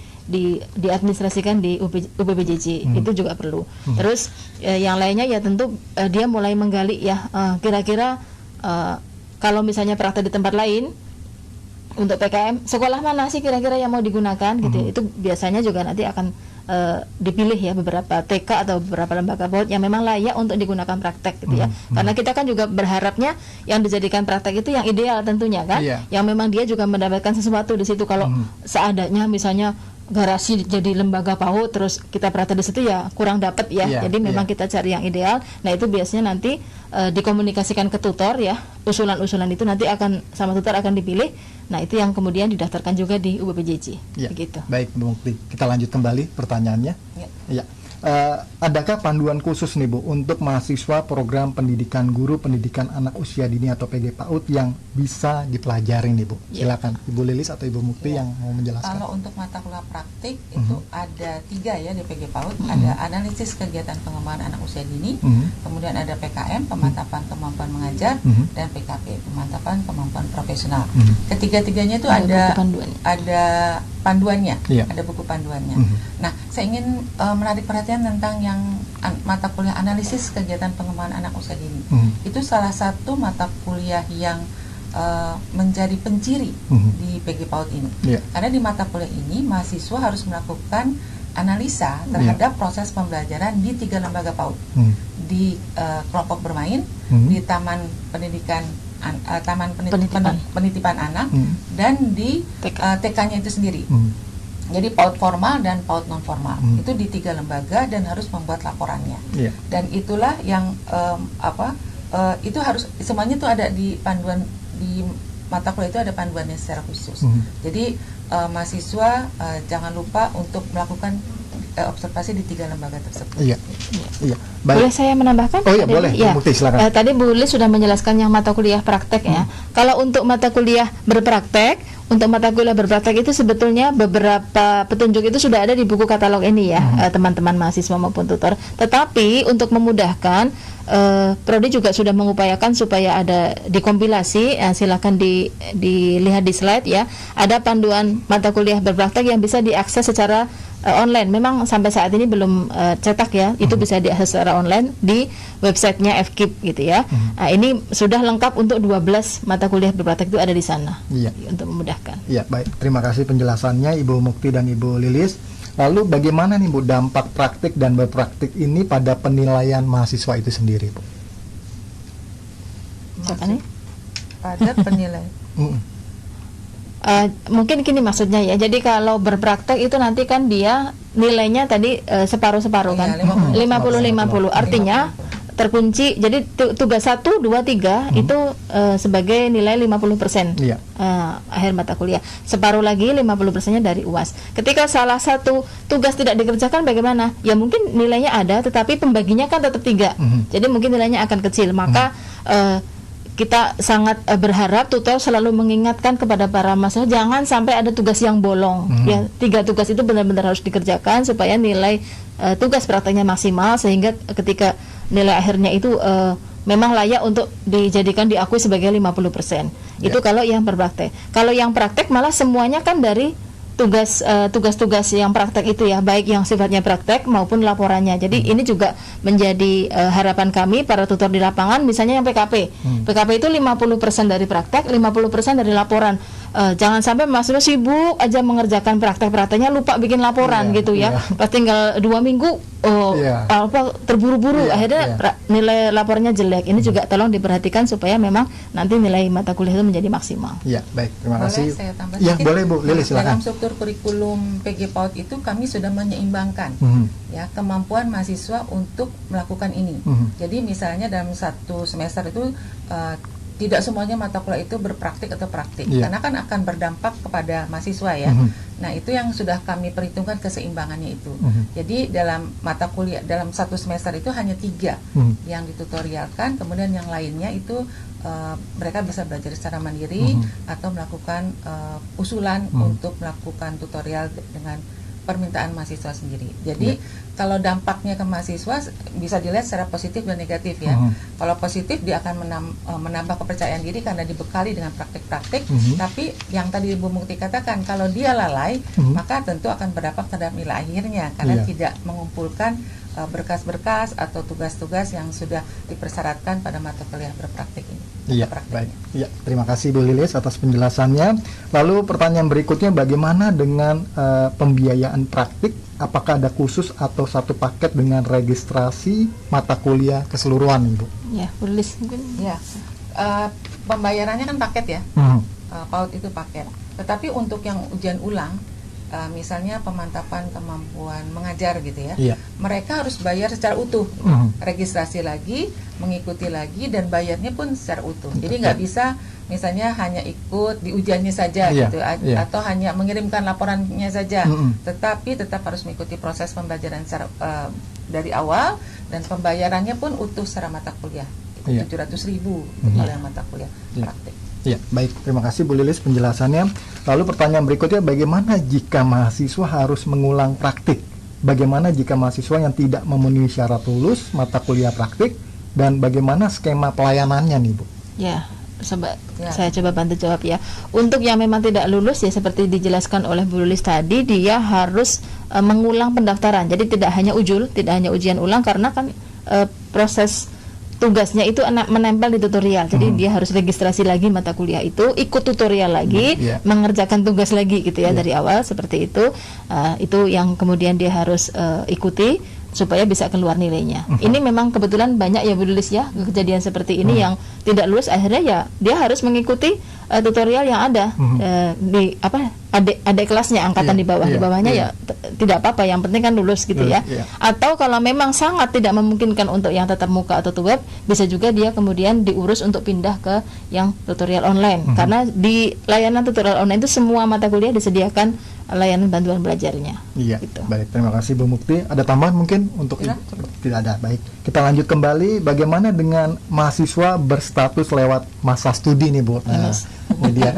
diadministrasikan di UPBJJ. Itu juga perlu. Terus yang lainnya ya tentu dia mulai menggali ya kira-kira kalau misalnya praktek di tempat lain untuk PKM sekolah mana sih kira-kira yang mau digunakan gitu. Itu biasanya juga nanti akan dipilih ya beberapa TK atau beberapa lembaga PAUD yang memang layak untuk digunakan praktek gitu ya. Karena kita kan juga berharapnya yang dijadikan praktek itu yang ideal tentunya kan, yang memang dia juga mendapatkan sesuatu di situ. Kalau seadanya misalnya garasi jadi lembaga PAUD terus kita praktek di situ ya kurang dapat ya. Jadi memang kita cari yang ideal. Nah itu biasanya nanti dikomunikasikan ke tutor ya, usulan-usulan itu nanti akan sama tutor akan dipilih. Nah itu yang kemudian didaftarkan juga di UPBJJ. Begitu. Baik Bu Mukti, kita lanjut kembali pertanyaannya. Ya. Adakah panduan khusus nih Bu untuk mahasiswa program pendidikan guru pendidikan anak usia dini atau PG PAUD yang bisa dipelajari nih Bu? Silakan Ibu Lilis atau Ibu Mukti yang mau menjelaskan. Kalau untuk mata kuliah praktik itu ada 3 ya di PG PAUD. Ada analisis kegiatan pengembangan anak usia dini, kemudian ada PKM pemantapan kemampuan mengajar, dan PKP pemantapan kemampuan profesional. Ketiga-tiganya itu ada panduannya, ada buku panduannya. Nah, saya ingin menarik perhatian tentang yang mata kuliah analisis kegiatan pengembangan anak usia dini. Itu salah satu mata kuliah yang menjadi penciri di PG PAUD ini. Karena di mata kuliah ini mahasiswa harus melakukan analisa terhadap proses pembelajaran di 3 lembaga PAUD, di kelompok bermain, di taman pendidikan penitipan anak, dan di TK-nya itu sendiri. Jadi PAUD formal dan PAUD non formal itu di 3 lembaga dan harus membuat laporannya. Dan itulah yang itu harus semuanya itu ada di panduan di mata kuliah itu ada panduannya secara khusus. Jadi mahasiswa jangan lupa untuk melakukan observasi di 3 lembaga tersebut. Iya. Baik. Boleh saya menambahkan? Oh iya boleh. Ya. Mukti, silakan. Tadi Bu Lilis sudah menjelaskan yang mata kuliah praktek ya. Kalau untuk mata kuliah berpraktek, itu sebetulnya beberapa petunjuk itu sudah ada di buku katalog ini ya, teman-teman mahasiswa maupun tutor. Tetapi untuk memudahkan, Prodi juga sudah mengupayakan supaya ada dikompilasi. Silakan dilihat di slide ya. Ada panduan mata kuliah berpraktek yang bisa diakses secara online. Memang sampai saat ini belum cetak ya. Itu bisa diakses secara online di websitenya FKIP gitu ya. Nah, ini sudah lengkap untuk 12 mata kuliah berpraktek itu ada di sana. Untuk memudahkan. Iya, baik. Terima kasih penjelasannya Ibu Mukti dan Ibu Lilis. Lalu bagaimana nih Bu dampak praktik dan berpraktik ini pada penilaian mahasiswa itu sendiri Bu? Pada penilaian. Mungkin gini maksudnya ya. Jadi kalau berpraktek itu nanti kan dia nilainya tadi separuh-separuh kan, 50-50. Artinya terkunci. Jadi tugas 1, 2, 3 itu sebagai nilai 50% akhir mata kuliah. Separuh lagi 50%-nya dari UAS. Ketika salah satu tugas tidak dikerjakan bagaimana? Ya mungkin nilainya ada, tetapi pembaginya kan tetap 3. Jadi mungkin nilainya akan kecil. Maka kita sangat berharap tutor selalu mengingatkan kepada para mahasiswa jangan sampai ada tugas yang bolong. Ya, 3 tugas itu benar-benar harus dikerjakan supaya nilai tugas prakteknya maksimal, sehingga ketika nilai akhirnya itu memang layak untuk dijadikan diakui sebagai 50%. Itu kalau yang berpraktek. Kalau yang praktek malah semuanya kan dari tugas-tugas yang praktek itu ya, baik yang sifatnya praktek maupun laporannya. Jadi ini juga menjadi harapan kami para tutor di lapangan. Misalnya yang PKP itu 50% dari praktek, 50% dari laporan. Jangan sampai mahasiswa sibuk aja mengerjakan praktek-prakteknya, lupa bikin laporan gitu ya. Pas tinggal 2 minggu terburu-buru, akhirnya nilai laporannya jelek. Ini juga tolong diperhatikan supaya memang nanti nilai mata kuliah itu menjadi maksimal. Iya, baik, terima kasih. Boleh saya tambah sedikit? Boleh Bu, Lili silakan. Dalam struktur kurikulum PG PAUD itu kami sudah menyeimbangkan ya kemampuan mahasiswa untuk melakukan ini. Jadi misalnya dalam 1 semester itu tidak semuanya mata kuliah itu berpraktik atau praktik, karena kan akan berdampak kepada mahasiswa ya. Nah itu yang sudah kami perhitungkan keseimbangannya itu. Jadi dalam mata kuliah dalam 1 semester itu hanya 3 yang ditutorialkan, kemudian yang lainnya itu mereka bisa belajar secara mandiri atau melakukan usulan untuk melakukan tutorial dengan permintaan mahasiswa sendiri. Jadi kalau dampaknya ke mahasiswa bisa dilihat secara positif dan negatif ya. Kalau positif dia akan menambah kepercayaan diri karena dibekali dengan praktik-praktik. Tapi yang tadi Ibu Mukti katakan, kalau dia lalai maka tentu akan berdampak terhadap nilai akhirnya karena tidak mengumpulkan berkas-berkas atau tugas-tugas yang sudah dipersyaratkan pada mata kuliah berpraktik ini. Iya, baik. Ya, terima kasih Bu Lilis atas penjelasannya. Lalu pertanyaan berikutnya, bagaimana dengan pembiayaan praktik? Apakah ada khusus atau satu paket dengan registrasi mata kuliah keseluruhan, Ibu? Ya, Bu Lilis mungkin. Ya, pembayarannya kan paket ya. PAUD itu paket. Tetapi untuk yang ujian ulang, misalnya pemantapan kemampuan mengajar gitu ya, mereka harus bayar secara utuh, registrasi lagi, mengikuti lagi, dan bayarnya pun secara utuh. Jadi nggak bisa misalnya hanya ikut di ujiannya saja gitu, atau hanya mengirimkan laporannya saja, tetapi tetap harus mengikuti proses pembelajaran secara, dari awal, dan pembayarannya pun utuh secara mata kuliah, 700.000 kalau yang mata kuliah praktik. Ya, baik. Terima kasih Bu Lilis penjelasannya. Lalu pertanyaan berikutnya, bagaimana jika mahasiswa harus mengulang praktik? Bagaimana jika mahasiswa yang tidak memenuhi syarat lulus mata kuliah praktik? Dan bagaimana skema pelayanannya nih, Bu? Ya, saya coba bantu jawab ya. Untuk yang memang tidak lulus ya seperti dijelaskan oleh Bu Lilis tadi, dia harus mengulang pendaftaran. Jadi tidak hanya ujian ulang, karena kan proses tugasnya itu menempel di tutorial. Jadi dia harus registrasi lagi mata kuliah itu, ikut tutorial lagi, mengerjakan tugas lagi gitu ya dari awal seperti itu. Itu yang kemudian dia harus ikuti supaya bisa keluar nilainya. Ini memang kebetulan banyak ya Bu Lilis ya kejadian seperti ini yang tidak lulus, akhirnya ya dia harus mengikuti tutorial yang ada di adik kelasnya, angkatan di bawahnya ya tidak apa-apa, yang penting kan lulus gitu ya. Atau kalau memang sangat tidak memungkinkan untuk yang tatap muka atau web, bisa juga dia kemudian diurus untuk pindah ke yang tutorial online, karena di layanan tutorial online itu semua mata kuliah disediakan layanan bantuan belajarnya. Iya, gitu. Baik, terima kasih Bu Mukti. Ada tambahan mungkin untuk Ibu? Tidak ada. Baik, kita lanjut kembali. Bagaimana dengan mahasiswa berstatus lewat masa studi nih, Bu? Ini dia.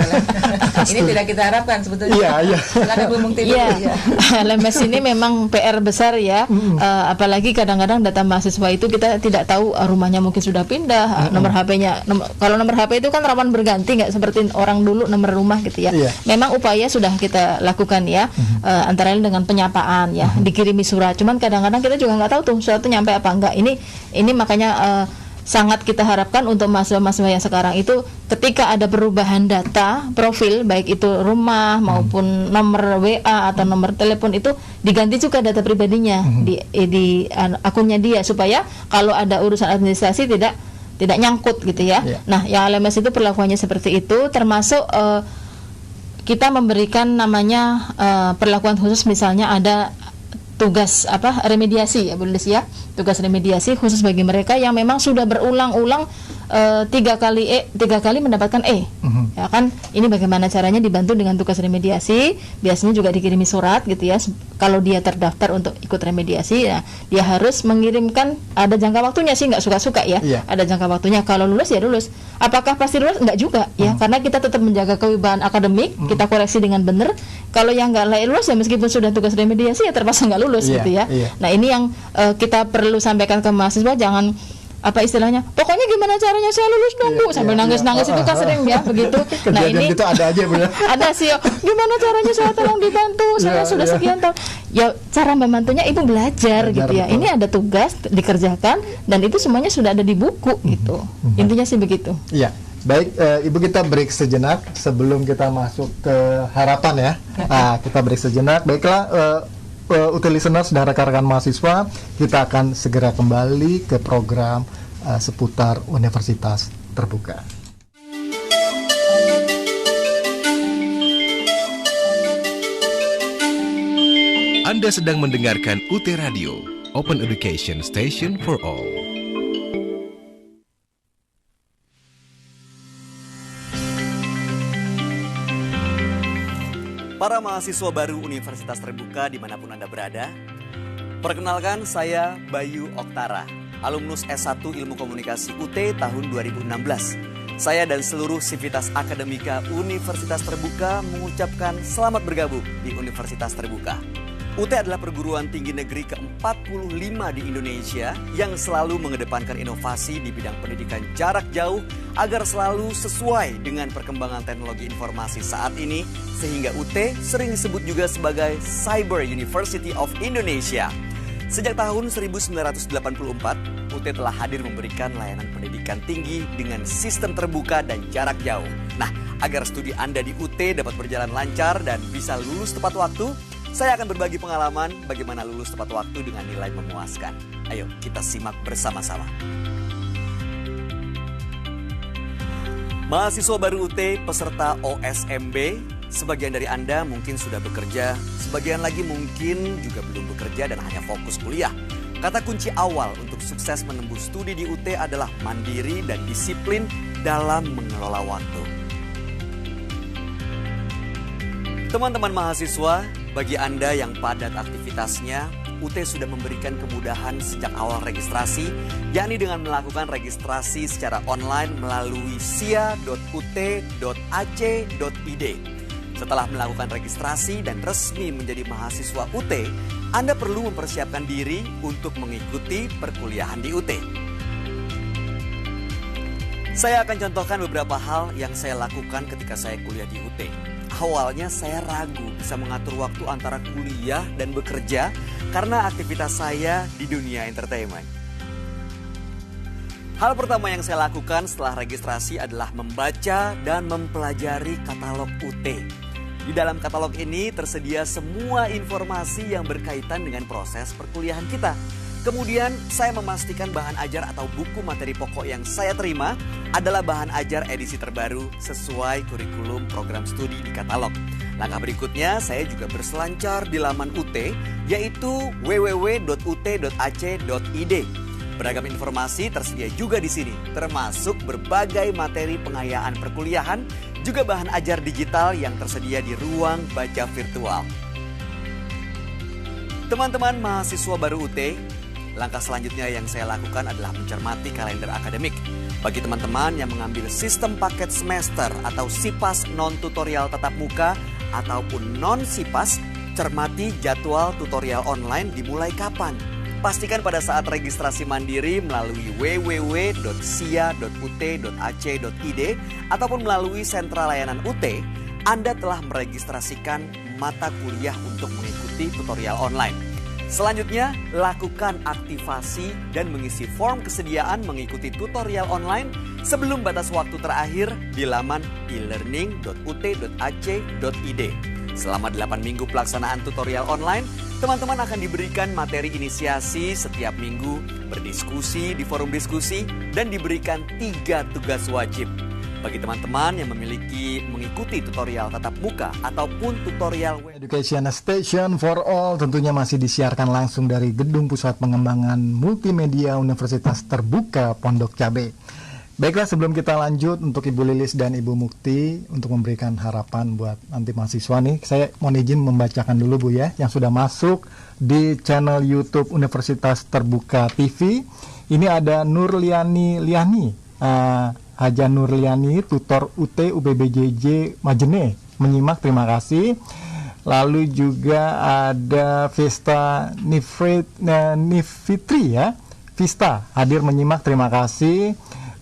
Ini tidak kita harapkan sebetulnya. Iya. Silakan Bu Mukti dulu. Iya. LMS ini memang PR besar ya. Apalagi kadang-kadang data mahasiswa itu kita tidak tahu rumahnya mungkin sudah pindah, nomor HP-nya. Kalau nomor HP itu kan rawan berganti, nggak seperti orang dulu nomor rumah gitu ya. Memang upaya sudah kita lakukan ya, antara lain dengan penyapaan ya, dikirimi surat. Cuman kadang-kadang kita juga nggak tahu tuh suratnya nyampe apa enggak. Ini makanya sangat kita harapkan untuk mahasiswa-mahasiswa yang sekarang itu ketika ada perubahan data profil, baik itu rumah maupun nomor WA atau nomor telepon, itu diganti juga data pribadinya di akunnya dia, supaya kalau ada urusan administrasi tidak nyangkut gitu ya. Nah, yang LMS itu perlakuannya seperti itu, termasuk kita memberikan namanya perlakuan khusus, misalnya ada tugas remediasi ya Bu Lilis ya, tugas remediasi khusus bagi mereka yang memang sudah berulang-ulang 3 kali mendapatkan ya kan, ini bagaimana caranya dibantu dengan tugas remediasi. Biasanya juga dikirimi surat gitu ya, kalau dia terdaftar untuk ikut remediasi ya, dia harus mengirimkan, ada jangka waktunya sih, nggak suka-suka ya, ada jangka waktunya. Kalau lulus ya lulus, apakah pasti lulus? Nggak juga ya, karena kita tetap menjaga kewibawaan akademik, kita koreksi dengan benar. Kalau yang nggak layak lulus ya meskipun sudah tugas remediasi ya terpaksa nggak lulus gitu ya. Nah, ini yang kita perlu sampaikan ke mahasiswa, jangan istilahnya, pokoknya gimana caranya saya lulus nunggu sambil nangis-nangis, itu kan sering ya begitu. Nah, ini gitu ada aja bener. Ada sih, gimana caranya saya tolong dibantu, saya sudah sekian tahun. Ya, cara membantunya Ibu belajar gitu ya. Betul. Ini ada tugas dikerjakan dan itu semuanya sudah ada di buku gitu. Intinya sih begitu. Iya. Baik, Ibu, kita break sejenak sebelum kita masuk ke harapan ya. Kita break sejenak. Baiklah, UT listeners dan rekan-rekan mahasiswa, kita akan segera kembali ke program seputar Universitas Terbuka. Anda sedang mendengarkan UT Radio, Open Education Station for All. Para mahasiswa baru Universitas Terbuka dimanapun Anda berada, perkenalkan saya Bayu Oktara, alumnus S1 Ilmu Komunikasi UT tahun 2016. Saya dan seluruh sivitas akademika Universitas Terbuka mengucapkan selamat bergabung di Universitas Terbuka. UT adalah perguruan tinggi negeri ke-45 di Indonesia yang selalu mengedepankan inovasi di bidang pendidikan jarak jauh agar selalu sesuai dengan perkembangan teknologi informasi saat ini, sehingga UT sering disebut juga sebagai Cyber University of Indonesia. Sejak tahun 1984, UT telah hadir memberikan layanan pendidikan tinggi dengan sistem terbuka dan jarak jauh. Nah, agar studi Anda di UT dapat berjalan lancar dan bisa lulus tepat waktu, saya akan berbagi pengalaman bagaimana lulus tepat waktu dengan nilai memuaskan. Ayo kita simak bersama-sama. Mahasiswa baru UT peserta OSMB, sebagian dari Anda mungkin sudah bekerja, sebagian lagi mungkin juga belum bekerja dan hanya fokus kuliah. Kata kunci awal untuk sukses menembus studi di UT adalah mandiri dan disiplin dalam mengelola waktu. Teman-teman mahasiswa, bagi Anda yang padat aktivitasnya, UT sudah memberikan kemudahan sejak awal registrasi, yakni dengan melakukan registrasi secara online melalui sia.ut.ac.id. Setelah melakukan registrasi dan resmi menjadi mahasiswa UT, Anda perlu mempersiapkan diri untuk mengikuti perkuliahan di UT. Saya akan contohkan beberapa hal yang saya lakukan ketika saya kuliah di UT. Awalnya saya ragu bisa mengatur waktu antara kuliah dan bekerja karena aktivitas saya di dunia entertainment. Hal pertama yang saya lakukan setelah registrasi adalah membaca dan mempelajari katalog UT. Di dalam katalog ini tersedia semua informasi yang berkaitan dengan proses perkuliahan kita. Kemudian saya memastikan bahan ajar atau buku materi pokok yang saya terima adalah bahan ajar edisi terbaru sesuai kurikulum program studi di katalog. Langkah berikutnya saya juga berselancar di laman UT, yaitu www.ut.ac.id. Beragam informasi tersedia juga di sini, termasuk berbagai materi pengayaan perkuliahan, juga bahan ajar digital yang tersedia di ruang baca virtual. Teman-teman mahasiswa baru UT, langkah selanjutnya yang saya lakukan adalah mencermati kalender akademik. Bagi teman-teman yang mengambil sistem paket semester atau SIPAS non-tutorial tatap muka ataupun non-SIPAS, cermati jadwal tutorial online dimulai kapan. Pastikan pada saat registrasi mandiri melalui www.sia.ut.ac.id ataupun melalui sentra layanan UT, Anda telah meregistrasikan mata kuliah untuk mengikuti tutorial online. Selanjutnya, lakukan aktivasi dan mengisi form kesediaan mengikuti tutorial online sebelum batas waktu terakhir di laman elearning.ut.ac.id. Selama 8 minggu pelaksanaan tutorial online, teman-teman akan diberikan materi inisiasi setiap minggu, berdiskusi di forum diskusi, dan diberikan 3 tugas wajib. Bagi teman-teman yang mengikuti tutorial tatap muka ataupun tutorial Education Station for All tentunya masih disiarkan langsung dari Gedung Pusat Pengembangan Multimedia Universitas Terbuka Pondok Cabe. Baiklah, sebelum kita lanjut untuk Ibu Lilis dan Ibu Mukti untuk memberikan harapan buat nanti mahasiswa nih, saya mohon izin membacakan dulu Bu ya, yang sudah masuk di channel YouTube Universitas Terbuka TV. Ini ada Nurliani Haja Nurliani, tutor UT UPBJJ Majene, menyimak, terima kasih. Lalu juga ada Vista Nifitri ya, Vista hadir menyimak, terima kasih.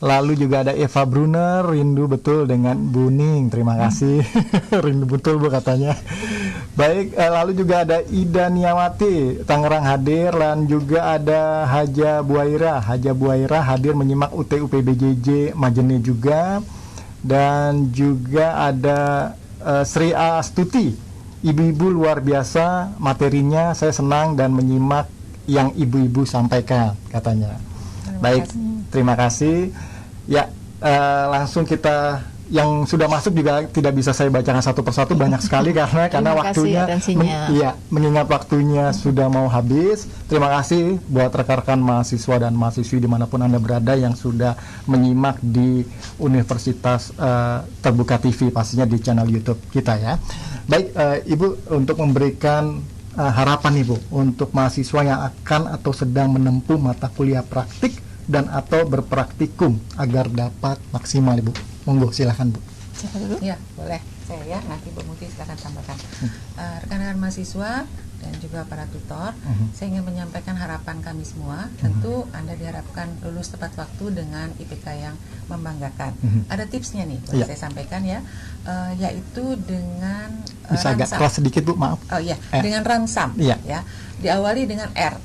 Lalu juga ada Eva Brunner, rindu betul dengan Buning, terima kasih. Rindu betul Bu katanya. Baik, lalu juga ada Ida Niawati, Tangerang hadir, dan juga ada Haja Buaira hadir menyimak UT UPBJJ Majene juga. Dan juga ada Sri Astuti, ibu-ibu luar biasa materinya, saya senang dan menyimak yang ibu-ibu sampaikan katanya. Baik, terima kasih. Ya, langsung kita yang sudah masuk juga tidak bisa saya bacakan satu persatu, banyak sekali karena waktunya mengingat waktunya sudah mau habis. Terima kasih buat rekan-rekan mahasiswa dan mahasiswi dimanapun Anda berada yang sudah menyimak di Universitas Terbuka TV, pastinya di channel YouTube kita ya. Baik, Ibu, untuk memberikan harapan Ibu untuk mahasiswa yang akan atau sedang menempuh mata kuliah praktik dan atau berpraktikum agar dapat maksimal, Ibu. Monggo, silakan Bu. Ya, boleh. Saya ya, nanti Bu Muti silakan tambahkan. Rekan-rekan mahasiswa, dan juga para tutor, saya ingin menyampaikan harapan kami semua. Tentu Anda diharapkan lulus tepat waktu dengan IPK yang membanggakan. Ada tipsnya nih, boleh saya sampaikan ya, yaitu dengan bisa agak keras sedikit Bu, maaf. Oh iya, dengan ransam, ya. Diawali dengan R.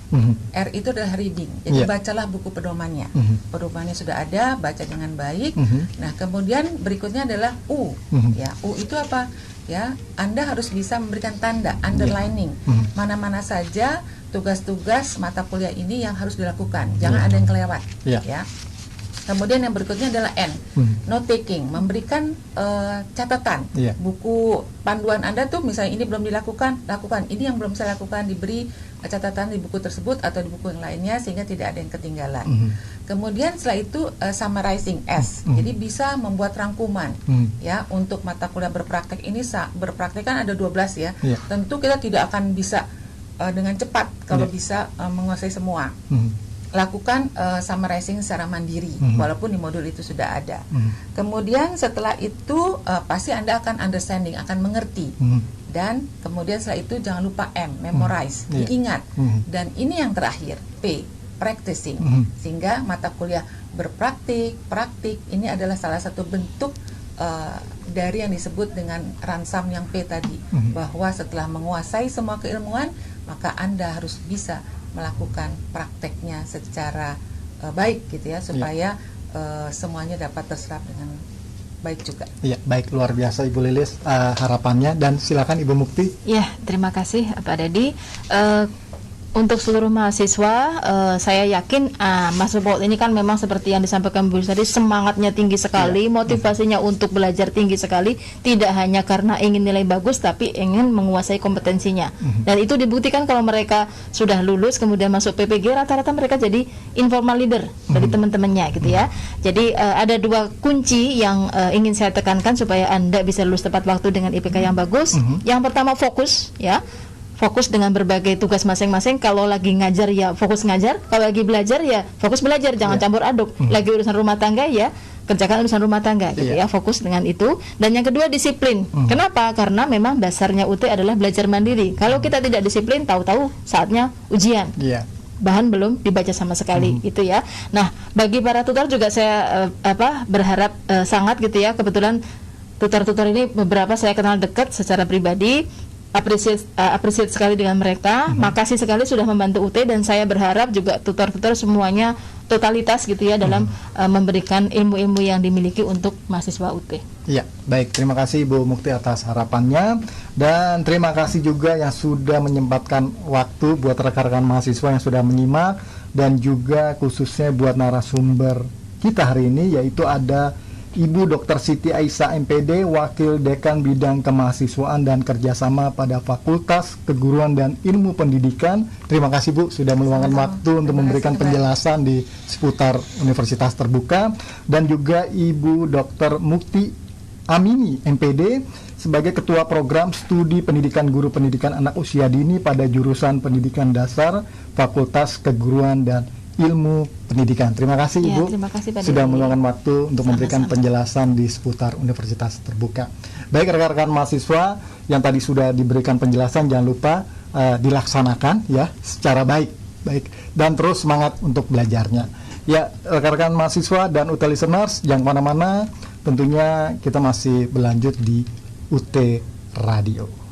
R itu adalah reading. Jadi bacalah buku pedomannya. Pedomannya sudah ada, baca dengan baik. Nah, kemudian berikutnya adalah U. Ya, U itu apa? Ya, Anda harus bisa memberikan tanda underlining. Mana-mana saja tugas-tugas mata kuliah ini yang harus dilakukan. Jangan ada yang kelewat. Ya. Kemudian yang berikutnya adalah N, note taking, memberikan catatan. Buku panduan Anda tuh misalnya ini belum dilakukan, lakukan. Ini yang belum saya lakukan, diberi catatan di buku tersebut atau di buku yang lainnya sehingga tidak ada yang ketinggalan. Kemudian setelah itu summarizing S, jadi bisa membuat rangkuman ya untuk mata kuliah berpraktek ini. Berpraktek kan ada 12 ya. Tentu kita tidak akan bisa dengan cepat kalau bisa menguasai semua. Lakukan summarizing secara mandiri walaupun di modul itu sudah ada. Kemudian setelah itu pasti Anda akan understanding, akan mengerti. Dan kemudian setelah itu jangan lupa M, memorize, diingat. Dan ini yang terakhir, P, practicing. Sehingga mata kuliah berpraktik, praktik ini adalah salah satu bentuk dari yang disebut dengan ransam yang P tadi, bahwa setelah menguasai semua keilmuan, maka Anda harus bisa melakukan prakteknya secara baik gitu ya, supaya semuanya dapat terserap dengan baik juga. Iya, baik, luar biasa Ibu Lilis harapannya, dan silakan Ibu Mukti. Ya, terima kasih Pak Dedi. Untuk seluruh mahasiswa, saya yakin Mas Bolt ini kan memang seperti yang disampaikan Bu tadi, semangatnya tinggi sekali, motivasinya untuk belajar tinggi sekali, tidak hanya karena ingin nilai bagus, tapi ingin menguasai kompetensinya. Dan itu dibuktikan kalau mereka sudah lulus, kemudian masuk PPG, rata-rata mereka jadi informal leader dari teman-temannya gitu ya. Jadi ada dua kunci yang ingin saya tekankan supaya Anda bisa lulus tepat waktu dengan IPK yang bagus. Yang pertama fokus ya. Fokus dengan berbagai tugas masing-masing. Kalau lagi ngajar ya fokus ngajar, kalau lagi belajar ya fokus belajar, jangan campur aduk. Lagi urusan rumah tangga ya kerjakan urusan rumah tangga gitu ya, fokus dengan itu. Dan yang kedua disiplin. Kenapa? Karena memang dasarnya UT adalah belajar mandiri. Kalau kita tidak disiplin, tahu-tahu saatnya ujian. Bahan belum dibaca sama sekali gitu ya. Nah, bagi para tutor juga saya berharap sangat gitu ya. Kebetulan tutor-tutor ini beberapa saya kenal dekat secara pribadi. Appreciate sekali dengan mereka. Makasih sekali sudah membantu UT, dan saya berharap juga tutor-tutor semuanya totalitas gitu ya dalam memberikan ilmu-ilmu yang dimiliki untuk mahasiswa UT. Iya, baik, terima kasih Ibu Mukti atas harapannya, dan terima kasih juga yang sudah menyempatkan waktu buat rekan-rekan mahasiswa yang sudah menyimak, dan juga khususnya buat narasumber kita hari ini, yaitu ada Ibu Dr. Siti Aisyah MPD, Wakil Dekan Bidang Kemahasiswaan dan Kerjasama pada Fakultas Keguruan dan Ilmu Pendidikan. Terima kasih Bu sudah meluangkan waktu untuk memberikan penjelasan di seputar Universitas Terbuka. Dan juga Ibu Dr. Mukti Amini MPD sebagai Ketua Program Studi Pendidikan Guru Pendidikan Anak Usia Dini pada jurusan Pendidikan Dasar Fakultas Keguruan dan Ilmu Pendidikan. Terima kasih Ibu terima kasih, sudah meluangkan waktu untuk memberikan penjelasan di seputar Universitas Terbuka. Baik rekan-rekan mahasiswa yang tadi sudah diberikan penjelasan, jangan lupa dilaksanakan ya secara baik dan terus semangat untuk belajarnya. Ya rekan-rekan mahasiswa dan UT listeners, jangan kemana-mana, tentunya kita masih berlanjut di UT Radio.